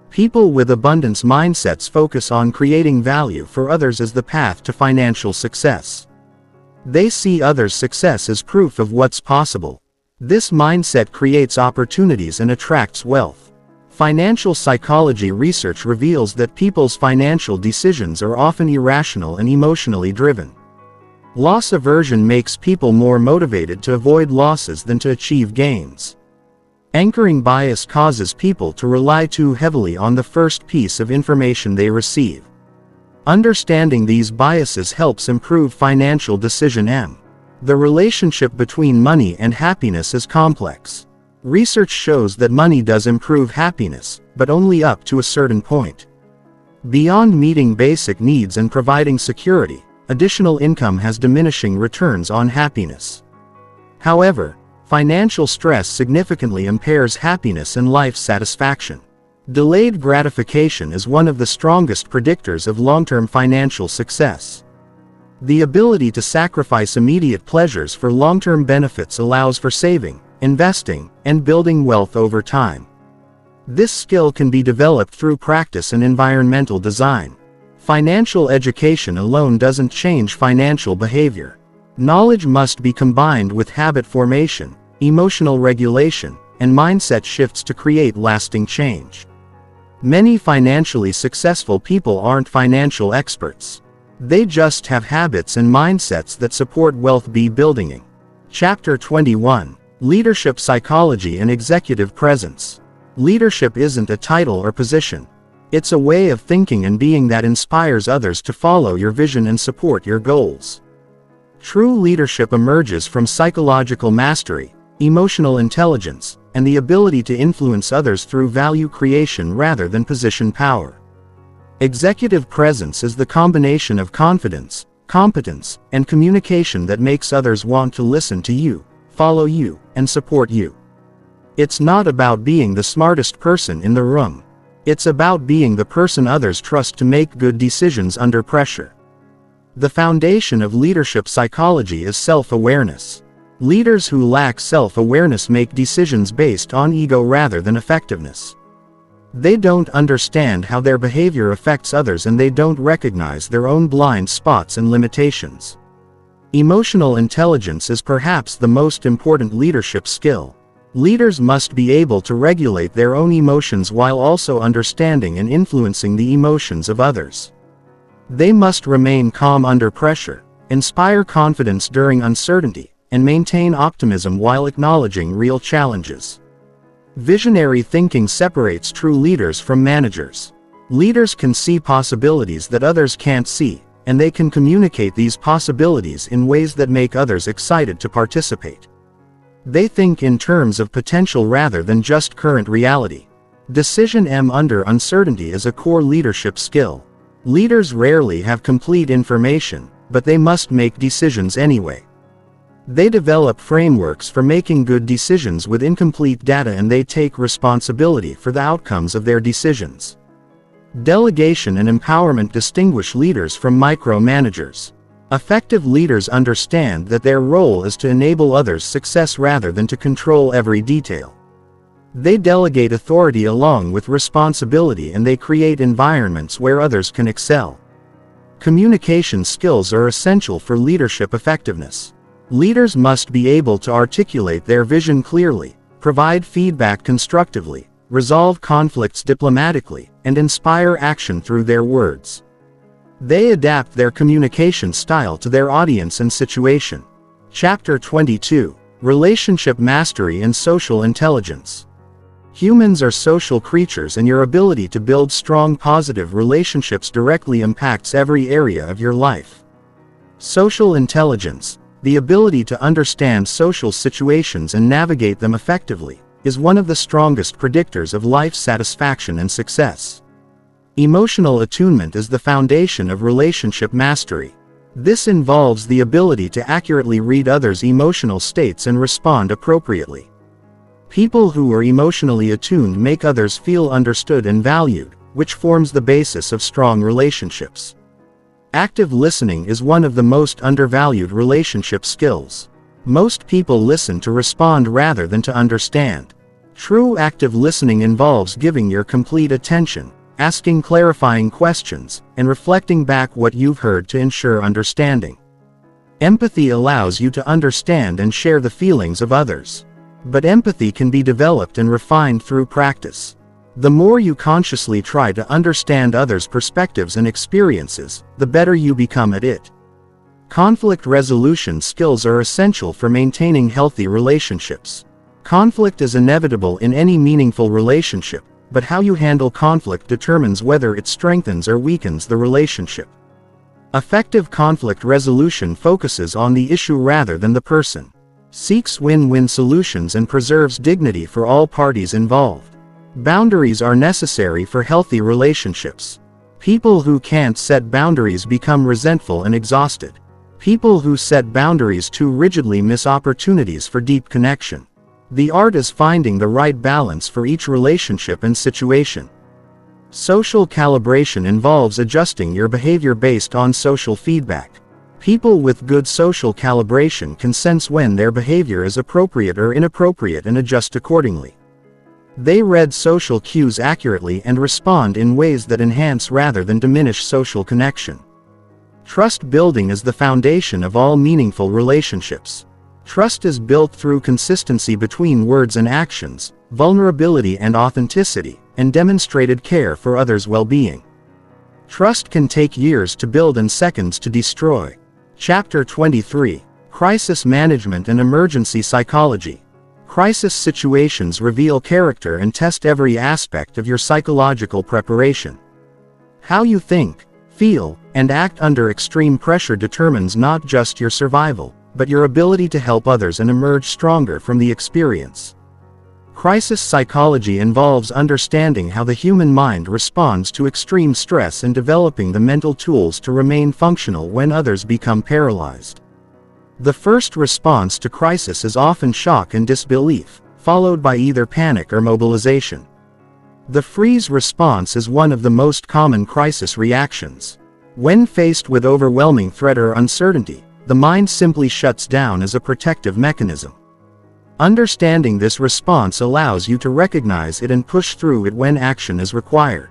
People with abundance mindsets focus on creating value for others as the path to financial success. They see others' success as proof of what's possible. This mindset creates opportunities and attracts wealth. Financial psychology research reveals that people's financial decisions are often irrational and emotionally driven. Loss aversion makes people more motivated to avoid losses than to achieve gains. Anchoring bias causes people to rely too heavily on the first piece of information they receive. Understanding these biases helps improve financial decision. The relationship between money and happiness is complex. Research shows that money does improve happiness, but only up to a certain point. Beyond meeting basic needs and providing security, additional income has diminishing returns on happiness. However, financial stress significantly impairs happiness and life satisfaction. Delayed gratification is one of the strongest predictors of long-term financial success. The ability to sacrifice immediate pleasures for long-term benefits allows for saving, investing, and building wealth over time. This skill can be developed through practice and environmental design. Financial education alone doesn't change financial behavior. Knowledge must be combined with habit formation, emotional regulation, and mindset shifts to create lasting change. Many financially successful people aren't financial experts. They just have habits and mindsets that support wealth building. Chapter 21. Leadership Psychology and Executive Presence. Leadership isn't a title or position. It's a way of thinking and being that inspires others to follow your vision and support your goals. True leadership emerges from psychological mastery, emotional intelligence, and the ability to influence others through value creation rather than position power. Executive presence is the combination of confidence, competence, and communication that makes others want to listen to you, follow you, and support you. It's not about being the smartest person in the room. It's about being the person others trust to make good decisions under pressure. The foundation of leadership psychology is self-awareness. Leaders who lack self-awareness make decisions based on ego rather than effectiveness. They don't understand how their behavior affects others, and they don't recognize their own blind spots and limitations. Emotional intelligence is perhaps the most important leadership skill. Leaders must be able to regulate their own emotions while also understanding and influencing the emotions of others. They must remain calm under pressure, inspire confidence during uncertainty, and maintain optimism while acknowledging real challenges. Visionary thinking separates true leaders from managers. Leaders can see possibilities that others can't see, and they can communicate these possibilities in ways that make others excited to participate. They think in terms of potential rather than just current reality. Decision under uncertainty is a core leadership skill. Leaders rarely have complete information, but they must make decisions anyway. They develop frameworks for making good decisions with incomplete data, and they take responsibility for the outcomes of their decisions. Delegation and empowerment distinguish leaders from micromanagers. Effective leaders understand that their role is to enable others' success rather than to control every detail. They delegate authority along with responsibility, and they create environments where others can excel. Communication skills are essential for leadership effectiveness. Leaders must be able to articulate their vision clearly, provide feedback constructively, resolve conflicts diplomatically, and inspire action through their words. They adapt their communication style to their audience and situation. Chapter 22: Relationship Mastery and Social Intelligence. Humans are social creatures, and your ability to build strong positive relationships directly impacts every area of your life. Social intelligence, the ability to understand social situations and navigate them effectively, is one of the strongest predictors of life satisfaction and success. Emotional attunement is the foundation of relationship mastery. This involves the ability to accurately read others' emotional states and respond appropriately. People who are emotionally attuned make others feel understood and valued, which forms the basis of strong relationships. Active listening is one of the most undervalued relationship skills. Most people listen to respond rather than to understand. True active listening involves giving your complete attention, asking clarifying questions, and reflecting back what you've heard to ensure understanding. Empathy allows you to understand and share the feelings of others. But empathy can be developed and refined through practice. The more you consciously try to understand others' perspectives and experiences, the better you become at it. Conflict resolution skills are essential for maintaining healthy relationships. Conflict is inevitable in any meaningful relationship, but how you handle conflict determines whether it strengthens or weakens the relationship. Effective conflict resolution focuses on the issue rather than the person, seeks win-win solutions, and preserves dignity for all parties involved. Boundaries are necessary for healthy relationships. People who can't set boundaries become resentful and exhausted. People who set boundaries too rigidly miss opportunities for deep connection. The art is finding the right balance for each relationship and situation. Social calibration involves adjusting your behavior based on social feedback. People with good social calibration can sense when their behavior is appropriate or inappropriate and adjust accordingly. They read social cues accurately and respond in ways that enhance rather than diminish social connection. Trust building is the foundation of all meaningful relationships. Trust is built through consistency between words and actions, vulnerability and authenticity, and demonstrated care for others' well-being. Trust can take years to build and seconds to destroy. Chapter 23: Crisis Management and Emergency Psychology. Crisis situations reveal character and test every aspect of your psychological preparation. How you think, feel, and act under extreme pressure determines not just your survival, but your ability to help others and emerge stronger from the experience. Crisis psychology involves understanding how the human mind responds to extreme stress and developing the mental tools to remain functional when others become paralyzed. The first response to crisis is often shock and disbelief, followed by either panic or mobilization. The freeze response is one of the most common crisis reactions. When faced with overwhelming threat or uncertainty, the mind simply shuts down as a protective mechanism. Understanding this response allows you to recognize it and push through it when action is required.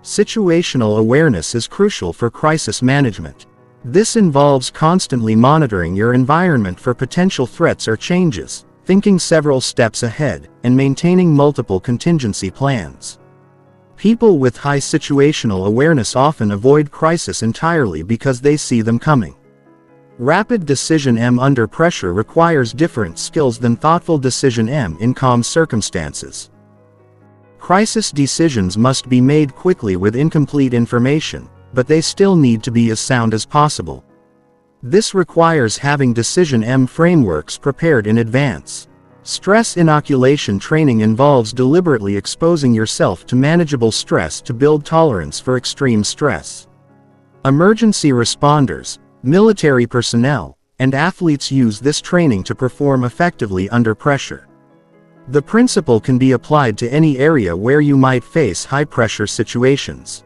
Situational awareness is crucial for crisis management. This involves constantly monitoring your environment for potential threats or changes, thinking several steps ahead, and maintaining multiple contingency plans. People with high situational awareness often avoid crisis entirely because they see them coming. Rapid decision M under pressure requires different skills than thoughtful decision M in calm circumstances. Crisis decisions must be made quickly with incomplete information, but they still need to be as sound as possible. This requires having decision M frameworks prepared in advance. Stress inoculation training involves deliberately exposing yourself to manageable stress to build tolerance for extreme stress. Emergency responders, military personnel, and athletes use this training to perform effectively under pressure. The principle can be applied to any area where you might face high-pressure situations.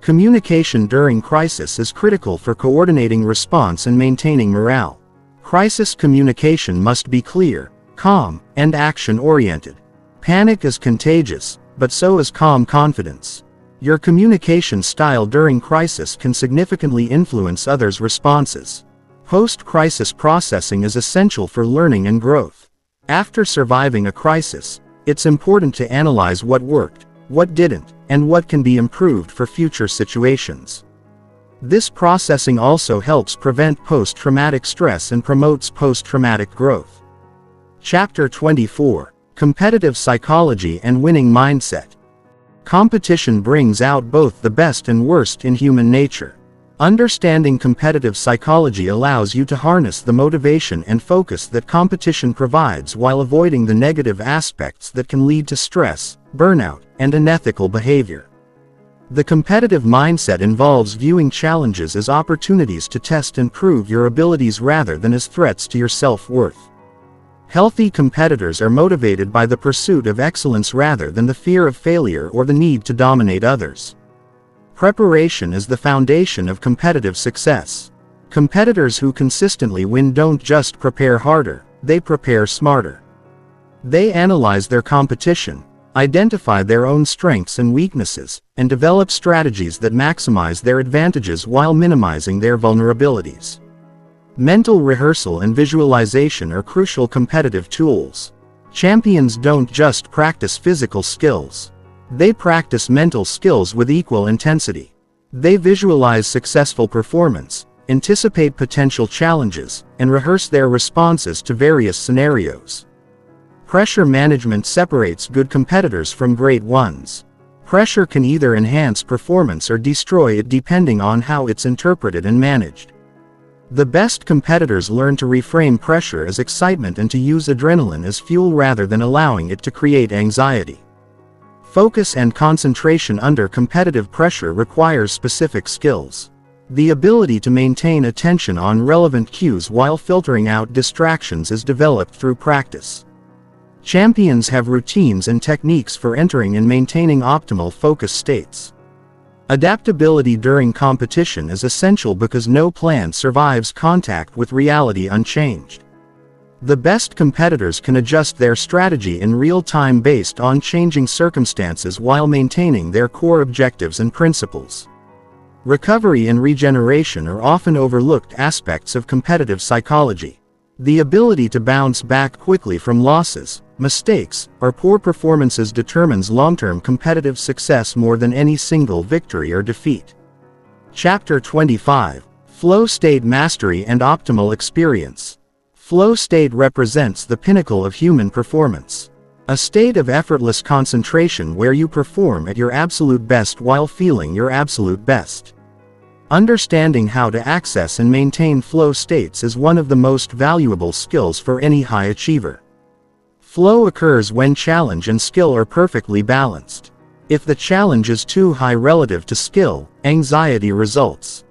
Communication during crisis is critical for coordinating response and maintaining morale. Crisis communication must be clear, calm, and action-oriented. Panic is contagious, but so is calm confidence. Your communication style during crisis can significantly influence others' responses. Post-crisis processing is essential for learning and growth. After surviving a crisis, it's important to analyze what worked, what didn't, and what can be improved for future situations. This processing also helps prevent post-traumatic stress and promotes post-traumatic growth. Chapter 24: Competitive Psychology and Winning Mindset. Competition brings out both the best and worst in human nature. Understanding competitive psychology allows you to harness the motivation and focus that competition provides while avoiding the negative aspects that can lead to stress, burnout, and unethical behavior. The competitive mindset involves viewing challenges as opportunities to test and prove your abilities rather than as threats to your self-worth. Healthy competitors are motivated by the pursuit of excellence rather than the fear of failure or the need to dominate others. Preparation is the foundation of competitive success. Competitors who consistently win don't just prepare harder, they prepare smarter. They analyze their competition, identify their own strengths and weaknesses, and develop strategies that maximize their advantages while minimizing their vulnerabilities. Mental rehearsal and visualization are crucial competitive tools. Champions don't just practice physical skills. They practice mental skills with equal intensity. They visualize successful performance, anticipate potential challenges, and rehearse their responses to various scenarios. Pressure management separates good competitors from great ones. Pressure can either enhance performance or destroy it depending on how it's interpreted and managed. The best competitors learn to reframe pressure as excitement and to use adrenaline as fuel rather than allowing it to create anxiety. Focus and concentration under competitive pressure requires specific skills. The ability to maintain attention on relevant cues while filtering out distractions is developed through practice. Champions have routines and techniques for entering and maintaining optimal focus states. Adaptability during competition is essential because no plan survives contact with reality unchanged. The best competitors can adjust their strategy in real time based on changing circumstances while maintaining their core objectives and principles. Recovery and regeneration are often overlooked aspects of competitive psychology. The ability to bounce back quickly from losses, mistakes, or poor performances determines long-term competitive success more than any single victory or defeat. Chapter 25: Flow State Mastery and Optimal Experience. Flow state represents the pinnacle of human performance. A state of effortless concentration where you perform at your absolute best while feeling your absolute best. Understanding how to access and maintain flow states is one of the most valuable skills for any high achiever. Flow occurs when challenge and skill are perfectly balanced. If the challenge is too high relative to skill, anxiety results.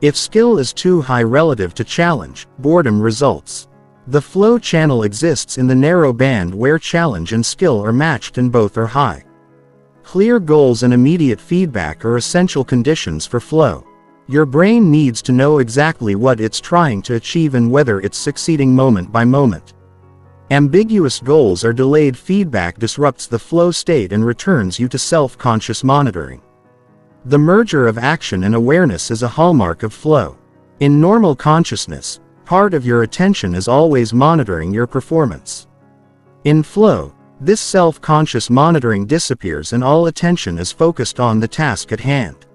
If skill is too high relative to challenge, boredom results. The flow channel exists in the narrow band where challenge and skill are matched and both are high. Clear goals and immediate feedback are essential conditions for flow. Your brain needs to know exactly what it's trying to achieve and whether it's succeeding moment by moment. Ambiguous goals or delayed feedback disrupts the flow state and returns you to self-conscious monitoring. The merger of action and awareness is a hallmark of flow. In normal consciousness, part of your attention is always monitoring your performance. In flow, this self-conscious monitoring disappears and all attention is focused on the task at hand.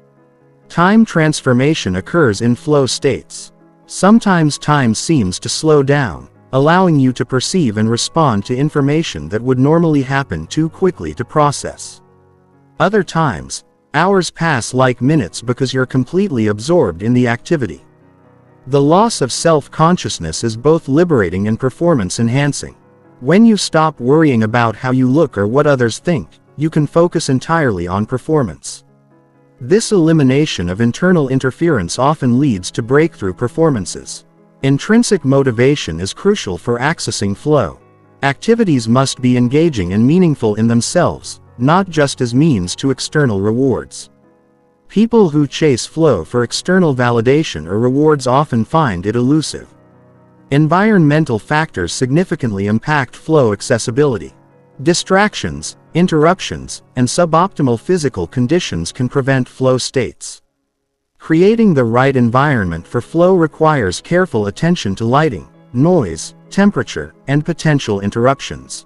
Time transformation occurs in flow states. Sometimes time seems to slow down, allowing you to perceive and respond to information that would normally happen too quickly to process. Other times, hours pass like minutes because you're completely absorbed in the activity. The loss of self-consciousness is both liberating and performance-enhancing. When you stop worrying about how you look or what others think, you can focus entirely on performance. This elimination of internal interference often leads to breakthrough performances. Intrinsic motivation is crucial for accessing flow. Activities must be engaging and meaningful in themselves, not just as means to external rewards. People who chase flow for external validation or rewards often find it elusive. Environmental factors significantly impact flow accessibility. Distractions, interruptions, and suboptimal physical conditions can prevent flow states. Creating the right environment for flow requires careful attention to lighting, noise, temperature, and potential interruptions.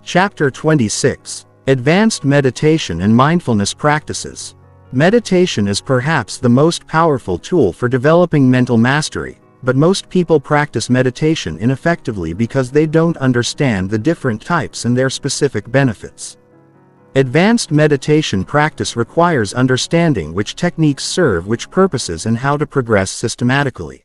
Chapter 26. Advanced Meditation and Mindfulness Practices. Meditation is perhaps the most powerful tool for developing mental mastery, but most people practice meditation ineffectively because they don't understand the different types and their specific benefits. Advanced meditation practice requires understanding which techniques serve which purposes and how to progress systematically.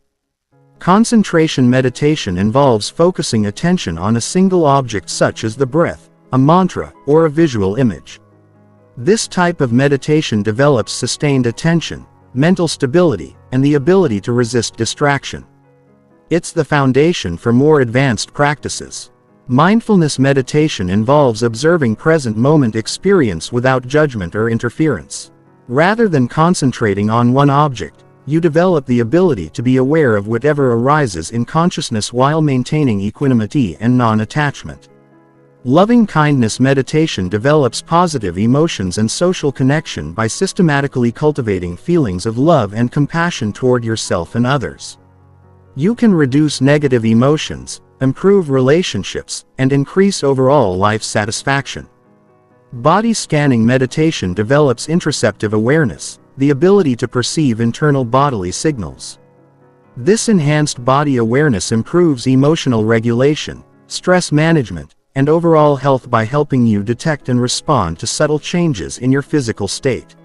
Concentration meditation involves focusing attention on a single object such as the breath, a mantra, or a visual image. This type of meditation develops sustained attention, mental stability, and the ability to resist distraction. It's the foundation for more advanced practices. Mindfulness meditation involves observing present moment experience without judgment or interference. Rather than concentrating on one object, you develop the ability to be aware of whatever arises in consciousness while maintaining equanimity and non-attachment. Loving-kindness meditation develops positive emotions and social connection by systematically cultivating feelings of love and compassion toward yourself and others. You can reduce negative emotions, improve relationships, and increase overall life satisfaction. Body scanning meditation develops interoceptive awareness, the ability to perceive internal bodily signals. This enhanced body awareness improves emotional regulation, stress management, and overall health by helping you detect and respond to subtle changes in your physical state.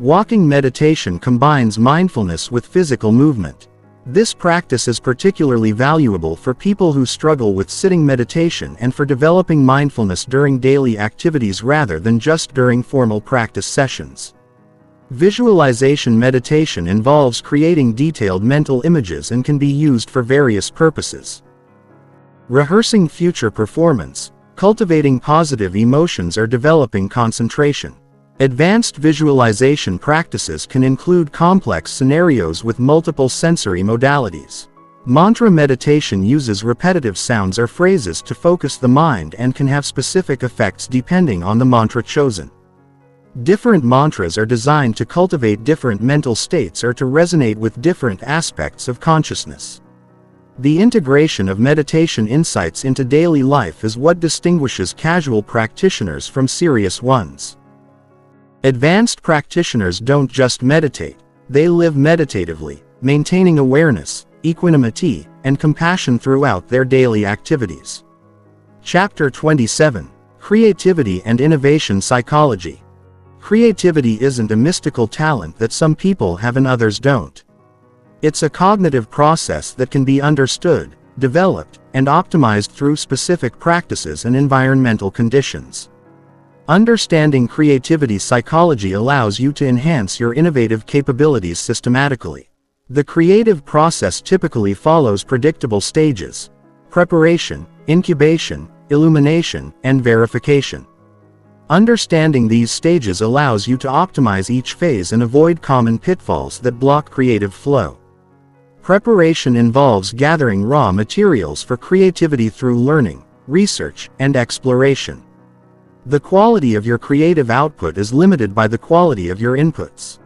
Walking meditation combines mindfulness with physical movement. This practice is particularly valuable for people who struggle with sitting meditation and for developing mindfulness during daily activities rather than just during formal practice sessions. Visualization meditation involves creating detailed mental images and can be used for various purposes. Rehearsing future performance, cultivating positive emotions, or developing concentration. Advanced visualization practices can include complex scenarios with multiple sensory modalities. Mantra meditation uses repetitive sounds or phrases to focus the mind and can have specific effects depending on the mantra chosen. Different mantras are designed to cultivate different mental states or to resonate with different aspects of consciousness. The integration of meditation insights into daily life is what distinguishes casual practitioners from serious ones. Advanced practitioners don't just meditate, they live meditatively, maintaining awareness, equanimity, and compassion throughout their daily activities. Chapter 27. Creativity and Innovation Psychology. Creativity isn't a mystical talent that some people have and others don't. It's a cognitive process that can be understood, developed, and optimized through specific practices and environmental conditions. Understanding creativity psychology allows you to enhance your innovative capabilities systematically. The creative process typically follows predictable stages: preparation, incubation, illumination, and verification. Understanding these stages allows you to optimize each phase and avoid common pitfalls that block creative flow. Preparation involves gathering raw materials for creativity through learning, research, and exploration. The quality of your creative output is limited by the quality of your inputs.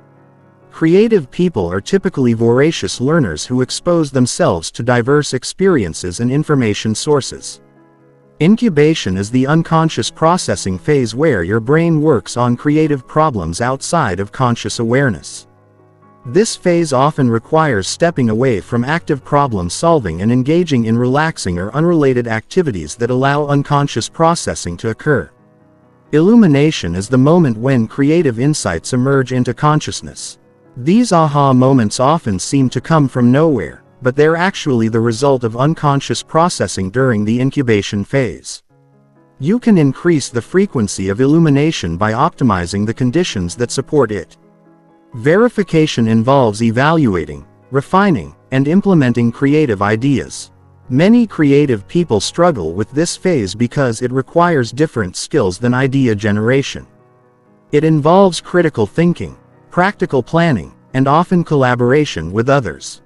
Creative people are typically voracious learners who expose themselves to diverse experiences and information sources. Incubation is the unconscious processing phase where your brain works on creative problems outside of conscious awareness. This phase often requires stepping away from active problem solving and engaging in relaxing or unrelated activities that allow unconscious processing to occur. Illumination is the moment when creative insights emerge into consciousness. These aha moments often seem to come from nowhere, but they're actually the result of unconscious processing during the incubation phase. You can increase the frequency of illumination by optimizing the conditions that support it. Verification involves evaluating, refining, and implementing creative ideas. Many creative people struggle with this phase because it requires different skills than idea generation. It involves critical thinking, practical planning, and often collaboration with others.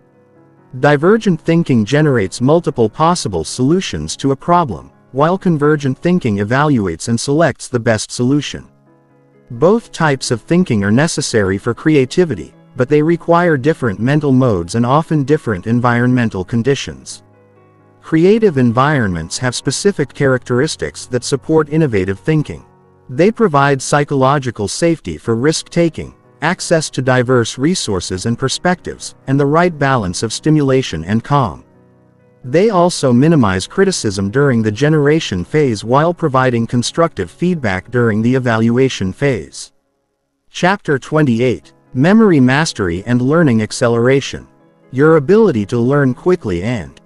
Divergent thinking generates multiple possible solutions to a problem, while convergent thinking evaluates and selects the best solution. Both types of thinking are necessary for creativity, but they require different mental modes and often different environmental conditions. Creative environments have specific characteristics that support innovative thinking. They provide psychological safety for risk-taking, access to diverse resources and perspectives, and the right balance of stimulation and calm. They also minimize criticism during the generation phase while providing constructive feedback during the evaluation phase. Chapter 28: Memory Mastery and Learning Acceleration. Your ability to learn quickly and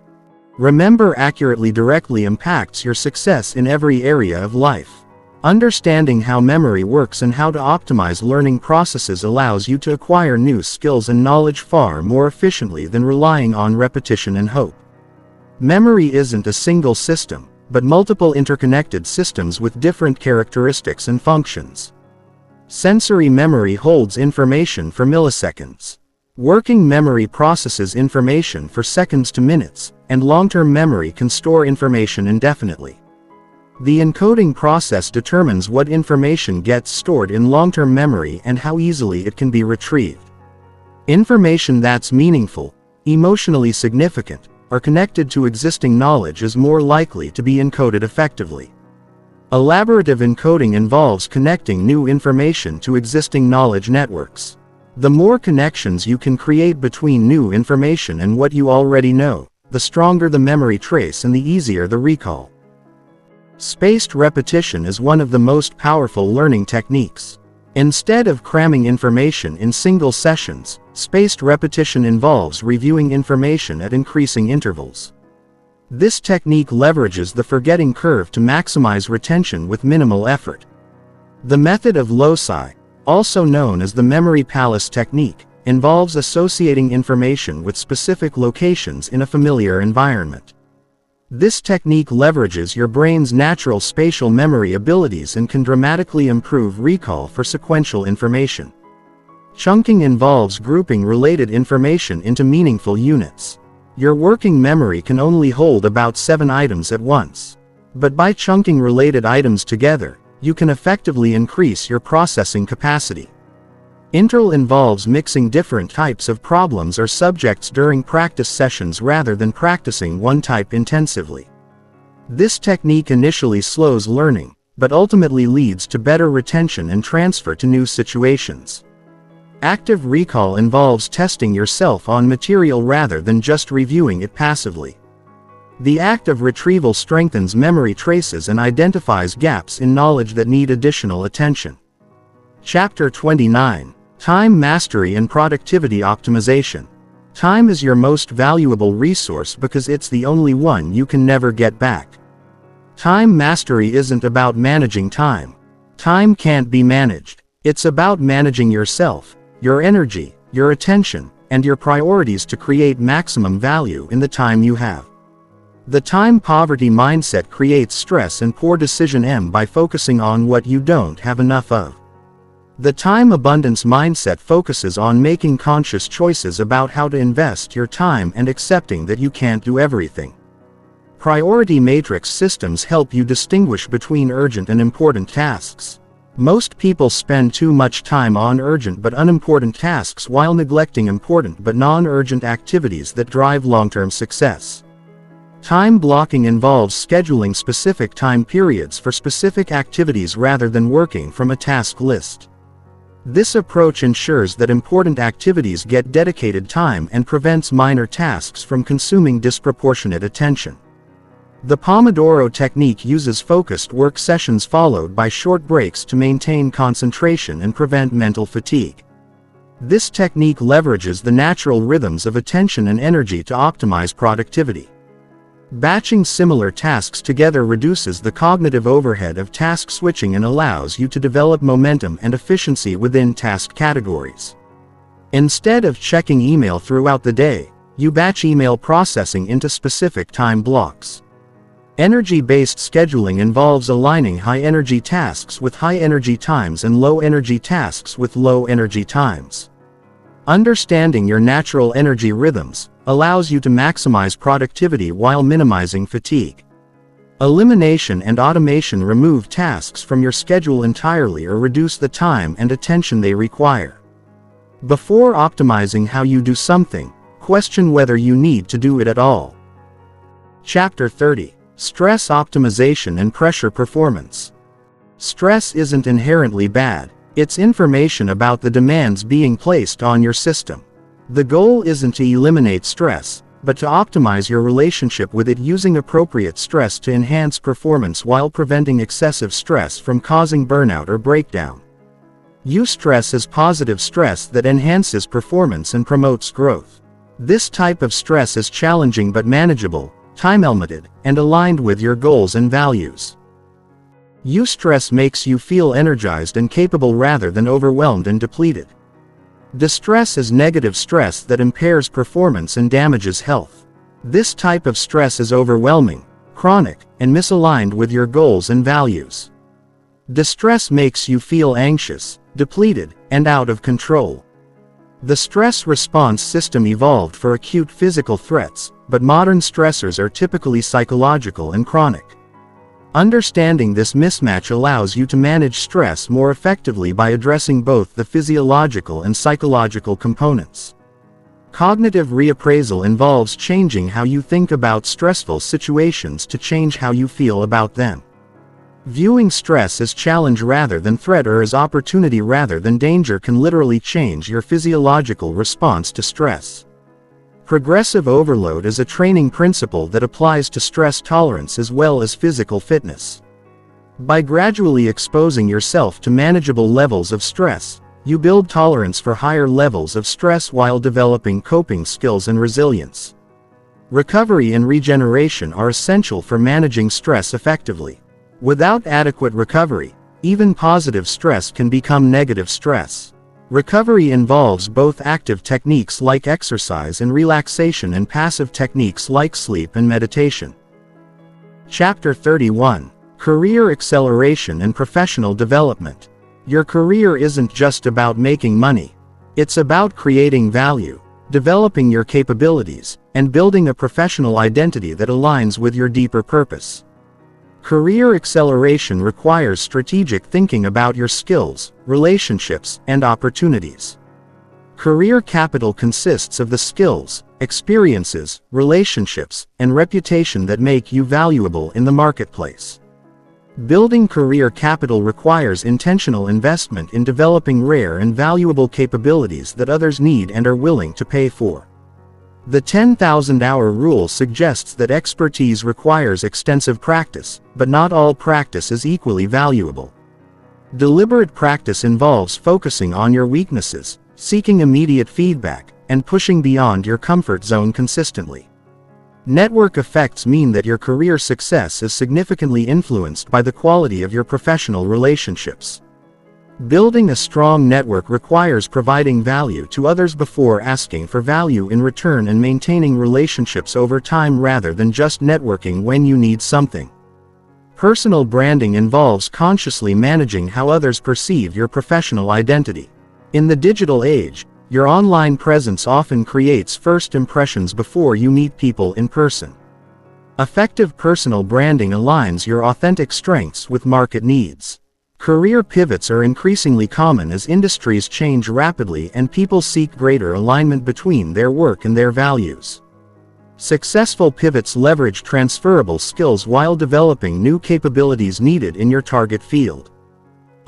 remember accurately directly impacts your success in every area of life. Understanding how memory works and how to optimize learning processes allows you to acquire new skills and knowledge far more efficiently than relying on repetition and hope. Memory isn't a single system, but multiple interconnected systems with different characteristics and functions. Sensory memory holds information for milliseconds. Working memory processes information for seconds to minutes, and long-term memory can store information indefinitely. The encoding process determines what information gets stored in long-term memory and how easily it can be retrieved. Information that's meaningful, emotionally significant, or connected to existing knowledge is more likely to be encoded effectively. Elaborative encoding involves connecting new information to existing knowledge networks. The more connections you can create between new information and what you already know, the stronger the memory trace and the easier the recall. Spaced repetition is one of the most powerful learning techniques. Instead of cramming information in single sessions, spaced repetition involves reviewing information at increasing intervals. This technique leverages the forgetting curve to maximize retention with minimal effort. The method of loci, also known as the memory palace technique, involves associating information with specific locations in a familiar environment. This technique leverages your brain's natural spatial memory abilities and can dramatically improve recall for sequential information. Chunking involves grouping related information into meaningful units. Your working memory can only hold about 7 items at once. But by chunking related items together, you can effectively increase your processing capacity. Interl involves mixing different types of problems or subjects during practice sessions rather than practicing one type intensively. This technique initially slows learning, but ultimately leads to better retention and transfer to new situations. Active recall involves testing yourself on material rather than just reviewing it passively. The act of retrieval strengthens memory traces and identifies gaps in knowledge that need additional attention. Chapter 29: Time Mastery and Productivity Optimization. Time is your most valuable resource because it's the only one you can never get back. Time mastery isn't about managing time. Time can't be managed. It's about managing yourself, your energy, your attention, and your priorities to create maximum value in the time you have. The time poverty mindset creates stress and poor decision by focusing on what you don't have enough of. The time abundance mindset focuses on making conscious choices about how to invest your time and accepting that you can't do everything. Priority matrix systems help you distinguish between urgent and important tasks. Most people spend too much time on urgent but unimportant tasks while neglecting important but non-urgent activities that drive long-term success. Time blocking involves scheduling specific time periods for specific activities rather than working from a task list. This approach ensures that important activities get dedicated time and prevents minor tasks from consuming disproportionate attention. The Pomodoro technique uses focused work sessions followed by short breaks to maintain concentration and prevent mental fatigue. This technique leverages the natural rhythms of attention and energy to optimize productivity. Batching similar tasks together reduces the cognitive overhead of task switching and allows you to develop momentum and efficiency within task categories. Instead of checking email throughout the day, you batch email processing into specific time blocks. Energy-based scheduling involves aligning high-energy tasks with high-energy times and low-energy tasks with low-energy times. Understanding your natural energy rhythms allows you to maximize productivity while minimizing fatigue. Elimination and automation remove tasks from your schedule entirely or reduce the time and attention they require. Before optimizing how you do something, question whether you need to do it at all. Chapter 30. Stress optimization and pressure performance. Stress isn't inherently bad, it's information about the demands being placed on your system. The goal isn't to eliminate stress, but to optimize your relationship with it using appropriate stress to enhance performance while preventing excessive stress from causing burnout or breakdown. Use stress as positive stress that enhances performance and promotes growth. This type of stress is challenging but manageable, time-limited, and aligned with your goals and values. Eustress makes you feel energized and capable rather than overwhelmed and depleted. Distress is negative stress that impairs performance and damages health. This type of stress is overwhelming, chronic, and misaligned with your goals and values. Distress makes you feel anxious, depleted, and out of control. The stress response system evolved for acute physical threats, but modern stressors are typically psychological and chronic. Understanding this mismatch allows you to manage stress more effectively by addressing both the physiological and psychological components. Cognitive reappraisal involves changing how you think about stressful situations to change how you feel about them. Viewing stress as challenge rather than threat or as opportunity rather than danger can literally change your physiological response to stress. Progressive overload is a training principle that applies to stress tolerance as well as physical fitness. By gradually exposing yourself to manageable levels of stress, you build tolerance for higher levels of stress while developing coping skills and resilience. Recovery and regeneration are essential for managing stress effectively. Without adequate recovery, even positive stress can become negative stress. Recovery involves both active techniques like exercise and relaxation and passive techniques like sleep and meditation. Chapter 31. Career acceleration and professional development. Your career isn't just about making money. It's about creating value, developing your capabilities, and building a professional identity that aligns with your deeper purpose. Career acceleration requires strategic thinking about your skills, relationships, and opportunities. Career capital consists of the skills, experiences, relationships, and reputation that make you valuable in the marketplace. Building career capital requires intentional investment in developing rare and valuable capabilities that others need and are willing to pay for. The 10,000-hour rule suggests that expertise requires extensive practice, but not all practice is equally valuable. Deliberate practice involves focusing on your weaknesses, seeking immediate feedback, and pushing beyond your comfort zone consistently. Network effects mean that your career success is significantly influenced by the quality of your professional relationships. Building a strong network requires providing value to others before asking for value in return and maintaining relationships over time rather than just networking when you need something. Personal branding involves consciously managing how others perceive your professional identity. In the digital age, your online presence often creates first impressions before you meet people in person. Effective personal branding aligns your authentic strengths with market needs. Career pivots are increasingly common as industries change rapidly and people seek greater alignment between their work and their values. Successful pivots leverage transferable skills while developing new capabilities needed in your target field.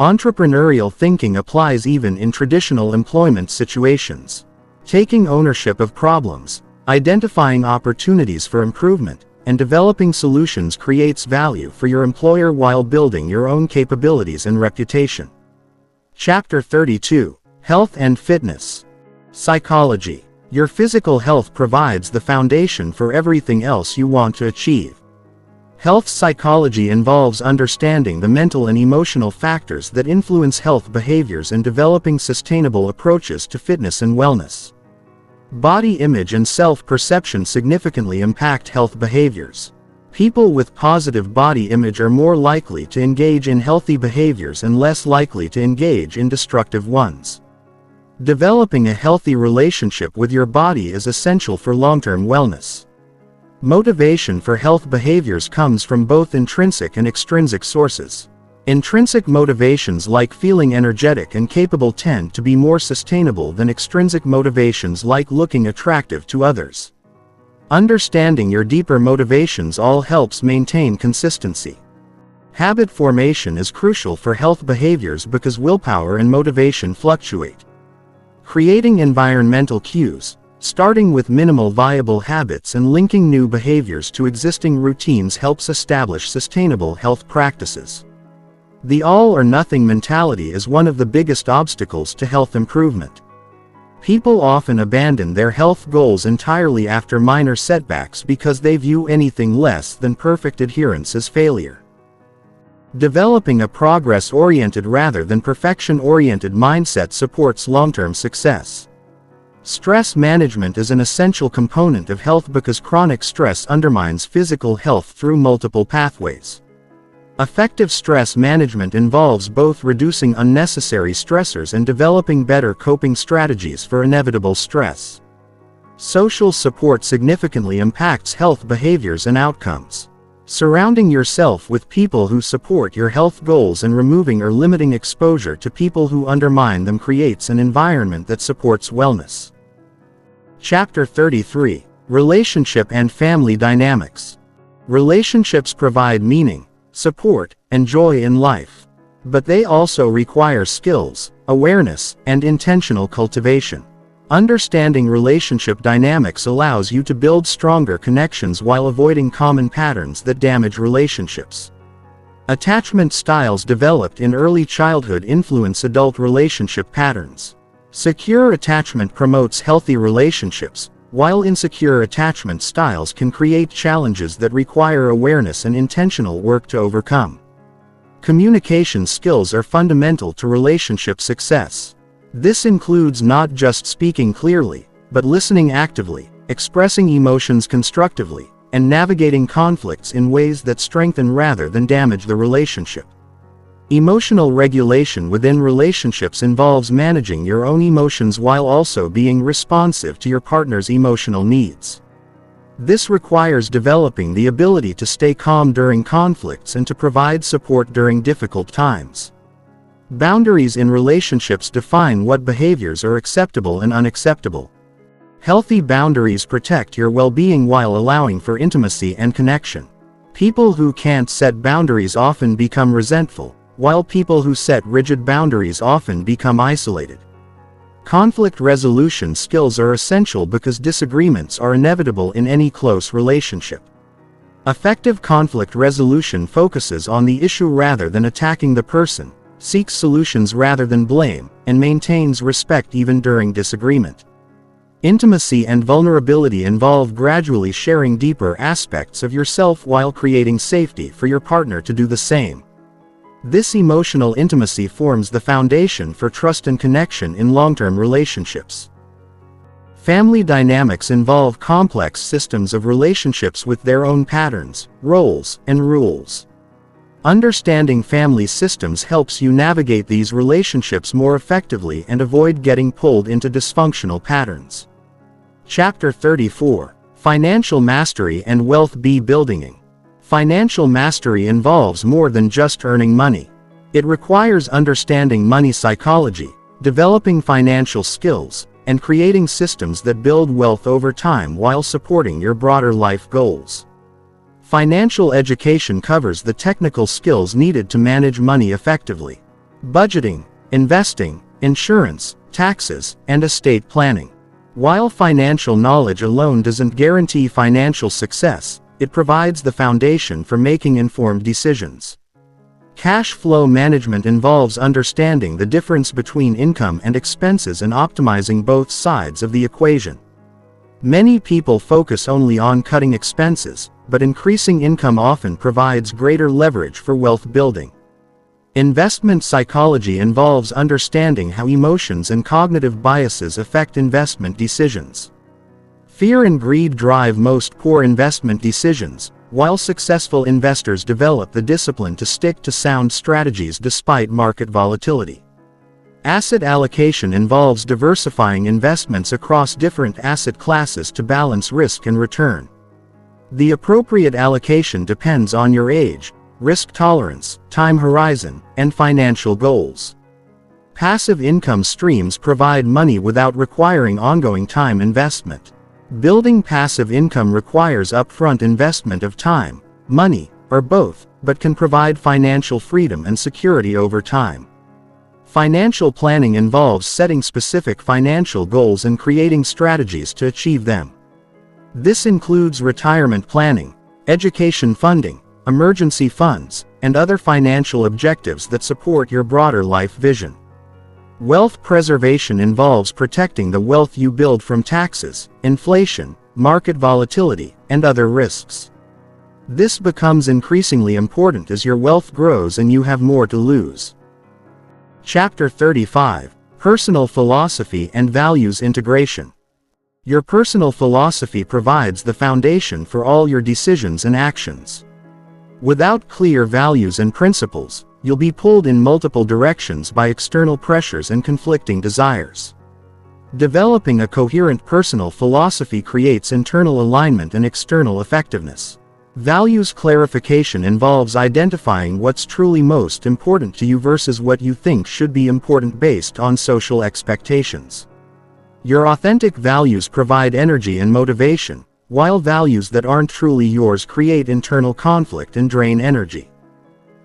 Entrepreneurial thinking applies even in traditional employment situations. Taking ownership of problems, identifying opportunities for improvement, and developing solutions creates value for your employer while building your own capabilities and reputation. Chapter 32: Health and Fitness. Psychology. Your physical health provides the foundation for everything else you want to achieve. Health psychology involves understanding the mental and emotional factors that influence health behaviors and developing sustainable approaches to fitness and wellness. Body image and self-perception significantly impact health behaviors. People with positive body image are more likely to engage in healthy behaviors and less likely to engage in destructive ones. Developing a healthy relationship with your body is essential for long-term wellness. Motivation for health behaviors comes from both intrinsic and extrinsic sources. Intrinsic motivations like feeling energetic and capable tend to be more sustainable than extrinsic motivations like looking attractive to others. Understanding your deeper motivations all helps maintain consistency. Habit formation is crucial for health behaviors because willpower and motivation fluctuate. Creating environmental cues, starting with minimal viable habits and linking new behaviors to existing routines helps establish sustainable health practices. The all-or-nothing mentality is one of the biggest obstacles to health improvement. People often abandon their health goals entirely after minor setbacks because they view anything less than perfect adherence as failure. Developing a progress-oriented rather than perfection-oriented mindset supports long-term success. Stress management is an essential component of health because chronic stress undermines physical health through multiple pathways. Effective stress management involves both reducing unnecessary stressors and developing better coping strategies for inevitable stress. Social support significantly impacts health behaviors and outcomes. Surrounding yourself with people who support your health goals and removing or limiting exposure to people who undermine them creates an environment that supports wellness. Chapter 33: Relationship and Family Dynamics. Relationships provide meaning, support, and joy in life. But they also require skills, awareness, and intentional cultivation. Understanding relationship dynamics allows you to build stronger connections while avoiding common patterns that damage relationships. Attachment styles developed in early childhood influence adult relationship patterns. Secure attachment promotes healthy relationships, while insecure attachment styles can create challenges that require awareness and intentional work to overcome. Communication skills are fundamental to relationship success. This includes not just speaking clearly, but listening actively, expressing emotions constructively, and navigating conflicts in ways that strengthen rather than damage the relationship. Emotional regulation within relationships involves managing your own emotions while also being responsive to your partner's emotional needs. This requires developing the ability to stay calm during conflicts and to provide support during difficult times. Boundaries in relationships define what behaviors are acceptable and unacceptable. Healthy boundaries protect your well-being while allowing for intimacy and connection. People who can't set boundaries often become resentful, while people who set rigid boundaries often become isolated. Conflict resolution skills are essential because disagreements are inevitable in any close relationship. Effective conflict resolution focuses on the issue rather than attacking the person, seeks solutions rather than blame, and maintains respect even during disagreement. Intimacy and vulnerability involve gradually sharing deeper aspects of yourself while creating safety for your partner to do the same. This emotional intimacy forms the foundation for trust and connection in long-term relationships. Family dynamics involve complex systems of relationships with their own patterns, roles, and rules. Understanding family systems helps you navigate these relationships more effectively and avoid getting pulled into dysfunctional patterns. Chapter 34: Financial Mastery and Wealth Building. Financial mastery involves more than just earning money. It requires understanding money psychology, developing financial skills, and creating systems that build wealth over time while supporting your broader life goals. Financial education covers the technical skills needed to manage money effectively: budgeting, investing, insurance, taxes, and estate planning. While financial knowledge alone doesn't guarantee financial success, it provides the foundation for making informed decisions. Cash flow management involves understanding the difference between income and expenses and optimizing both sides of the equation. Many people focus only on cutting expenses, but increasing income often provides greater leverage for wealth building. Investment psychology involves understanding how emotions and cognitive biases affect investment decisions. Fear and greed drive most poor investment decisions, while successful investors develop the discipline to stick to sound strategies despite market volatility. Asset allocation involves diversifying investments across different asset classes to balance risk and return. The appropriate allocation depends on your age, risk tolerance, time horizon, and financial goals. Passive income streams provide money without requiring ongoing time investment. Building passive income requires upfront investment of time, money, or both, but can provide financial freedom and security over time. Financial planning involves setting specific financial goals and creating strategies to achieve them. This includes retirement planning, education funding, emergency funds, and other financial objectives that support your broader life vision. Wealth preservation involves protecting the wealth you build from taxes, inflation, market volatility, and other risks. This becomes increasingly important as your wealth grows and you have more to lose. Chapter 35: Personal Philosophy and Values Integration. Your personal philosophy provides the foundation for all your decisions and actions. Without clear values and principles, you'll be pulled in multiple directions by external pressures and conflicting desires. Developing a coherent personal philosophy creates internal alignment and external effectiveness. Values clarification involves identifying what's truly most important to you versus what you think should be important based on social expectations. Your authentic values provide energy and motivation, while values that aren't truly yours create internal conflict and drain energy.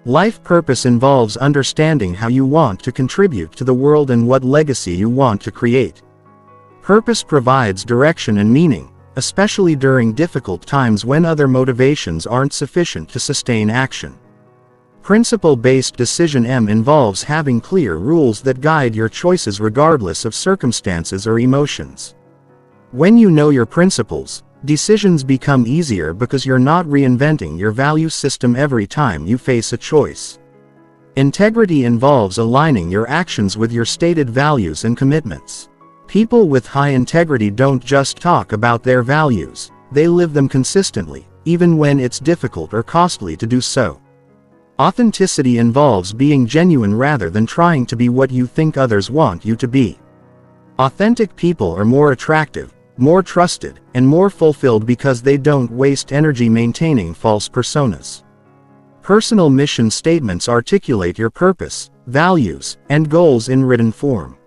Life purpose involves understanding how you want to contribute to the world and what legacy you want to create. Purpose provides direction and meaning, especially during difficult times when other motivations aren't sufficient to sustain action. Principle-based decision involves having clear rules that guide your choices regardless of circumstances or emotions. When you know your principles, decisions become easier because you're not reinventing your value system every time you face a choice. Integrity involves aligning your actions with your stated values and commitments. People with high integrity don't just talk about their values, they live them consistently, even when it's difficult or costly to do so. Authenticity involves being genuine rather than trying to be what you think others want you to be. Authentic people are more attractive, more trusted, and more fulfilled because they don't waste energy maintaining false personas. Personal mission statements articulate your purpose, values, and goals in written form.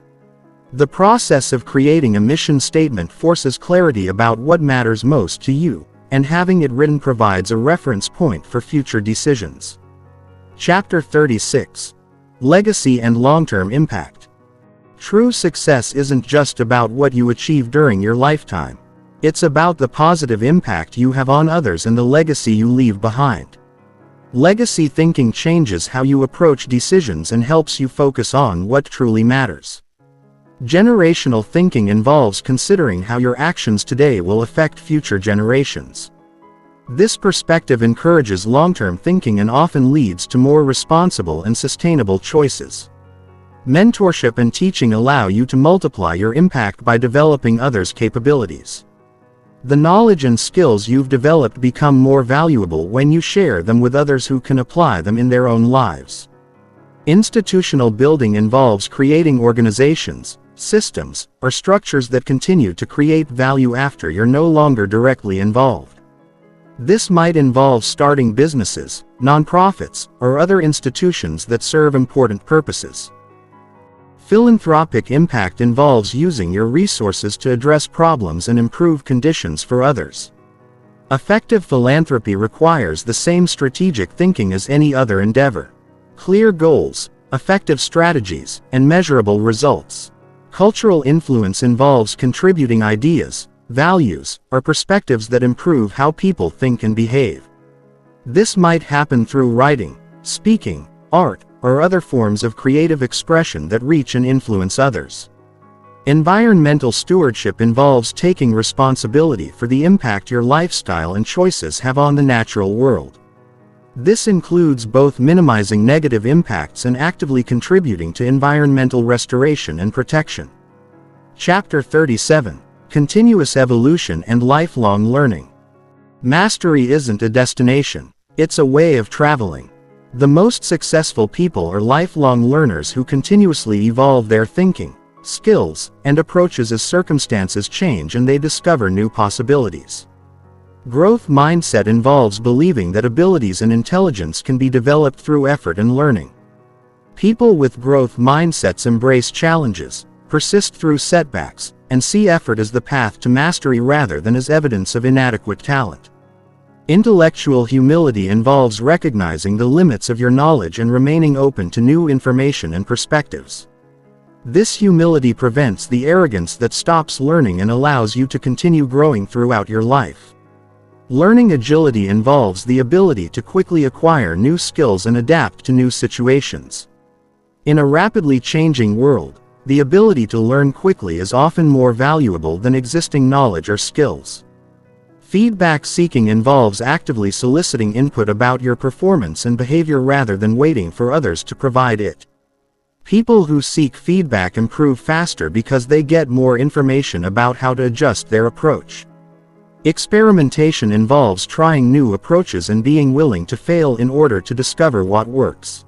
The process of creating a mission statement forces clarity about what matters most to you, and having it written provides a reference point for future decisions. Chapter 36: Legacy and Long-Term Impact. True success isn't just about what you achieve during your lifetime. It's about the positive impact you have on others and the legacy you leave behind. Legacy thinking changes how you approach decisions and helps you focus on what truly matters. Generational thinking involves considering how your actions today will affect future generations. This perspective encourages long-term thinking and often leads to more responsible and sustainable choices. Mentorship and teaching allow you to multiply your impact by developing others' capabilities. The knowledge and skills you've developed become more valuable when you share them with others who can apply them in their own lives. Institutional building involves creating organizations, systems, or structures that continue to create value after you're no longer directly involved. This might involve starting businesses, nonprofits, or other institutions that serve important purposes. Philanthropic impact involves using your resources to address problems and improve conditions for others. Effective philanthropy requires the same strategic thinking as any other endeavor. Clear goals, effective strategies, and measurable results. Cultural influence involves contributing ideas, values, or perspectives that improve how people think and behave. This might happen through writing, speaking, art, or other forms of creative expression that reach and influence others. Environmental stewardship involves taking responsibility for the impact your lifestyle and choices have on the natural world. This includes both minimizing negative impacts and actively contributing to environmental restoration and protection. Chapter 37: Continuous Evolution and Lifelong Learning. Mastery isn't a destination, it's a way of traveling. The most successful people are lifelong learners who continuously evolve their thinking, skills, and approaches as circumstances change and they discover new possibilities. Growth mindset involves believing that abilities and intelligence can be developed through effort and learning. People with growth mindsets embrace challenges, persist through setbacks, and see effort as the path to mastery rather than as evidence of inadequate talent. Intellectual humility involves recognizing the limits of your knowledge and remaining open to new information and perspectives. This humility prevents the arrogance that stops learning and allows you to continue growing throughout your life. Learning agility involves the ability to quickly acquire new skills and adapt to new situations. In a rapidly changing world, the ability to learn quickly is often more valuable than existing knowledge or skills. Feedback seeking involves actively soliciting input about your performance and behavior rather than waiting for others to provide it. People who seek feedback improve faster because they get more information about how to adjust their approach. Experimentation involves trying new approaches and being willing to fail in order to discover what works.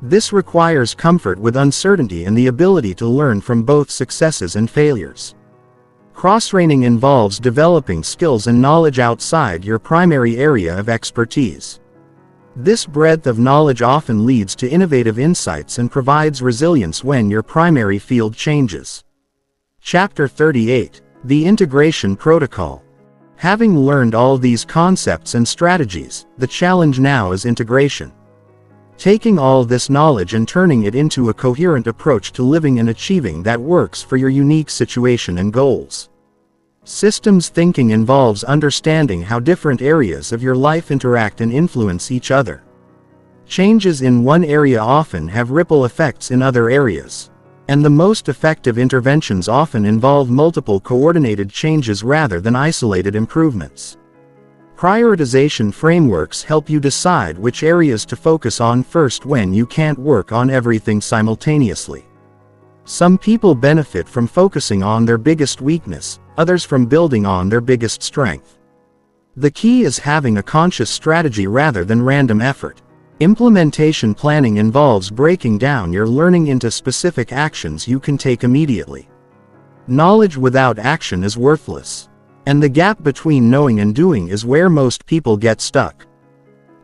This requires comfort with uncertainty and the ability to learn from both successes and failures. Cross-training involves developing skills and knowledge outside your primary area of expertise. This breadth of knowledge often leads to innovative insights and provides resilience when your primary field changes. Chapter 38: The Integration Protocol. Having learned all these concepts and strategies, the challenge now is integration. Taking all this knowledge and turning it into a coherent approach to living and achieving that works for your unique situation and goals. Systems thinking involves understanding how different areas of your life interact and influence each other. Changes in one area often have ripple effects in other areas. And the most effective interventions often involve multiple coordinated changes rather than isolated improvements. Prioritization frameworks help you decide which areas to focus on first when you can't work on everything simultaneously. Some people benefit from focusing on their biggest weakness, others from building on their biggest strength. The key is having a conscious strategy rather than random effort. Implementation planning involves breaking down your learning into specific actions you can take immediately. Knowledge without action is worthless. And the gap between knowing and doing is where most people get stuck.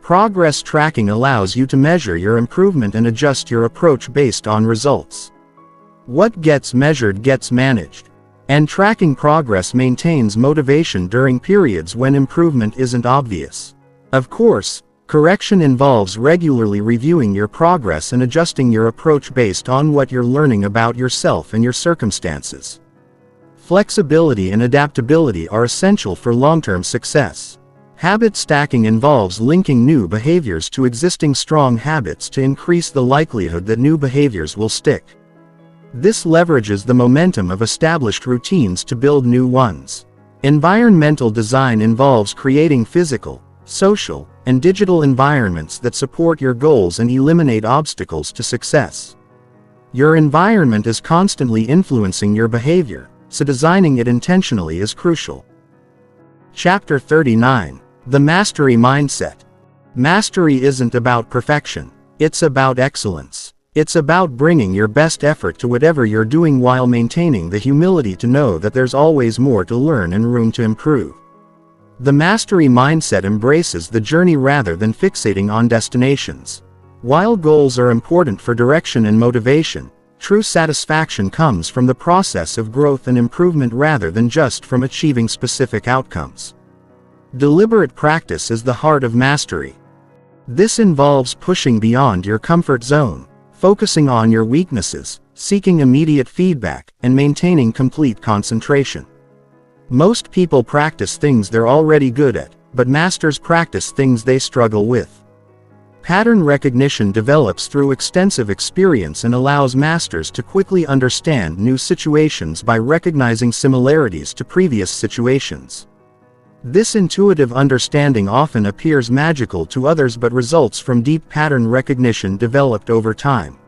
Progress tracking allows you to measure your improvement and adjust your approach based on results. What gets measured gets managed. And tracking progress maintains motivation during periods when improvement isn't obvious. Of course, correction involves regularly reviewing your progress and adjusting your approach based on what you're learning about yourself and your circumstances. Flexibility and adaptability are essential for long-term success. Habit stacking involves linking new behaviors to existing strong habits to increase the likelihood that new behaviors will stick. This leverages the momentum of established routines to build new ones. Environmental design involves creating physical, social, and digital environments that support your goals and eliminate obstacles to success. Your environment is constantly influencing your behavior, so designing it intentionally is crucial. Chapter 39: The Mastery Mindset. Mastery isn't about perfection, it's about excellence. It's about bringing your best effort to whatever you're doing while maintaining the humility to know that there's always more to learn and room to improve. The mastery mindset embraces the journey rather than fixating on destinations. While goals are important for direction and motivation, true satisfaction comes from the process of growth and improvement rather than just from achieving specific outcomes. Deliberate practice is the heart of mastery. This involves pushing beyond your comfort zone, focusing on your weaknesses, seeking immediate feedback, and maintaining complete concentration. Most people practice things they're already good at, but masters practice things they struggle with. Pattern recognition develops through extensive experience and allows masters to quickly understand new situations by recognizing similarities to previous situations. This intuitive understanding often appears magical to others but results from deep pattern recognition developed over time.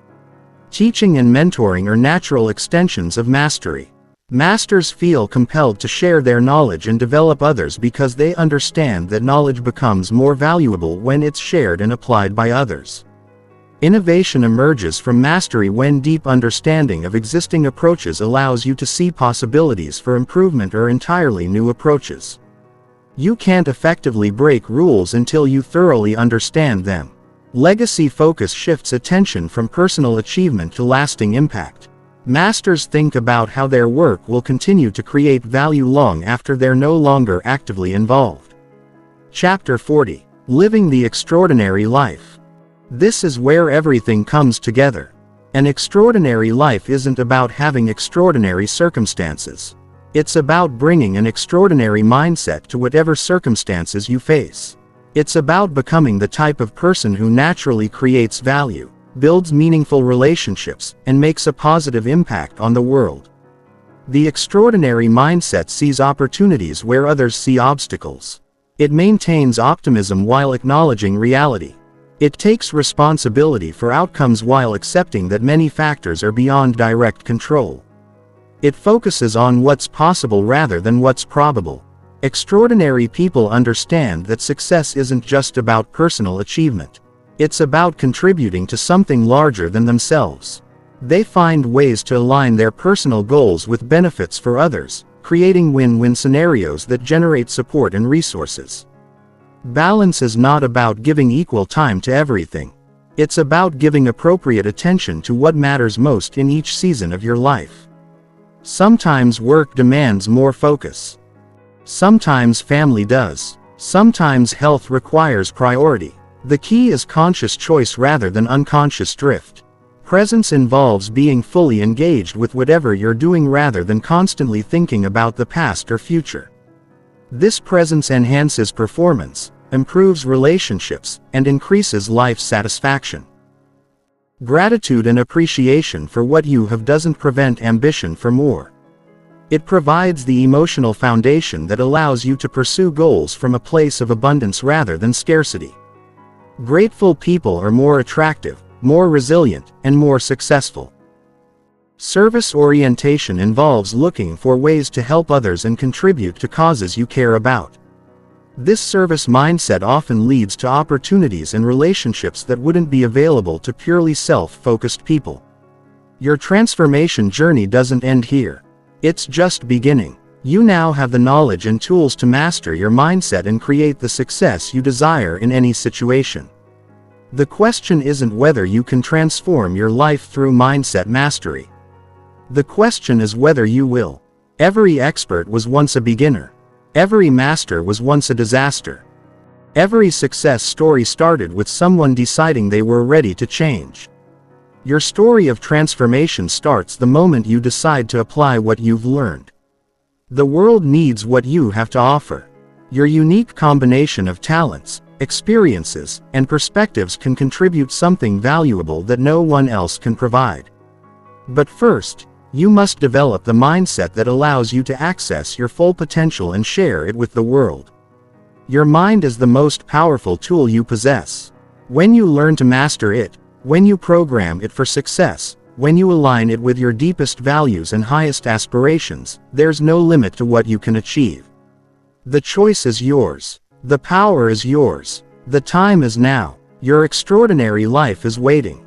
Teaching and mentoring are natural extensions of mastery. Masters feel compelled to share their knowledge and develop others because they understand that knowledge becomes more valuable when it's shared and applied by others. Innovation emerges from mastery when deep understanding of existing approaches allows you to see possibilities for improvement or entirely new approaches. You can't effectively break rules until you thoroughly understand them. Legacy focus shifts attention from personal achievement to lasting impact. Masters think about how their work will continue to create value long after they're no longer actively involved. Chapter 40. Living the Extraordinary Life. This is where everything comes together. An extraordinary life isn't about having extraordinary circumstances. It's about bringing an extraordinary mindset to whatever circumstances you face. It's about becoming the type of person who naturally creates value, builds meaningful relationships, and makes a positive impact on the world. The extraordinary mindset sees opportunities where others see obstacles. It maintains optimism while acknowledging reality. It takes responsibility for outcomes while accepting that many factors are beyond direct control. It focuses on what's possible rather than what's probable. Extraordinary people understand that success isn't just about personal achievement. It's about contributing to something larger than themselves. They find ways to align their personal goals with benefits for others, creating win-win scenarios that generate support and resources. Balance is not about giving equal time to everything. It's about giving appropriate attention to what matters most in each season of your life. Sometimes work demands more focus. Sometimes family does. Sometimes health requires priority. The key is conscious choice rather than unconscious drift. Presence involves being fully engaged with whatever you're doing rather than constantly thinking about the past or future. This presence enhances performance, improves relationships, and increases life satisfaction. Gratitude and appreciation for what you have doesn't prevent ambition for more. It provides the emotional foundation that allows you to pursue goals from a place of abundance rather than scarcity. Grateful people are more attractive, more resilient, and more successful. Service orientation involves looking for ways to help others and contribute to causes you care about. This service mindset often leads to opportunities and relationships that wouldn't be available to purely self-focused people. Your transformation journey doesn't end here. It's just beginning. You now have the knowledge and tools to master your mindset and create the success you desire in any situation. The question isn't whether you can transform your life through mindset mastery. The question is whether you will. Every expert was once a beginner. Every master was once a disaster. Every success story started with someone deciding they were ready to change. Your story of transformation starts the moment you decide to apply what you've learned. The world needs what you have to offer. Your unique combination of talents, experiences, and perspectives can contribute something valuable that no one else can provide. But first, you must develop the mindset that allows you to access your full potential and share it with the world. Your mind is the most powerful tool you possess. When you learn to master it, when you program it for success, when you align it with your deepest values and highest aspirations, there's no limit to what you can achieve. The choice is yours. The power is yours. The time is now. Your extraordinary life is waiting.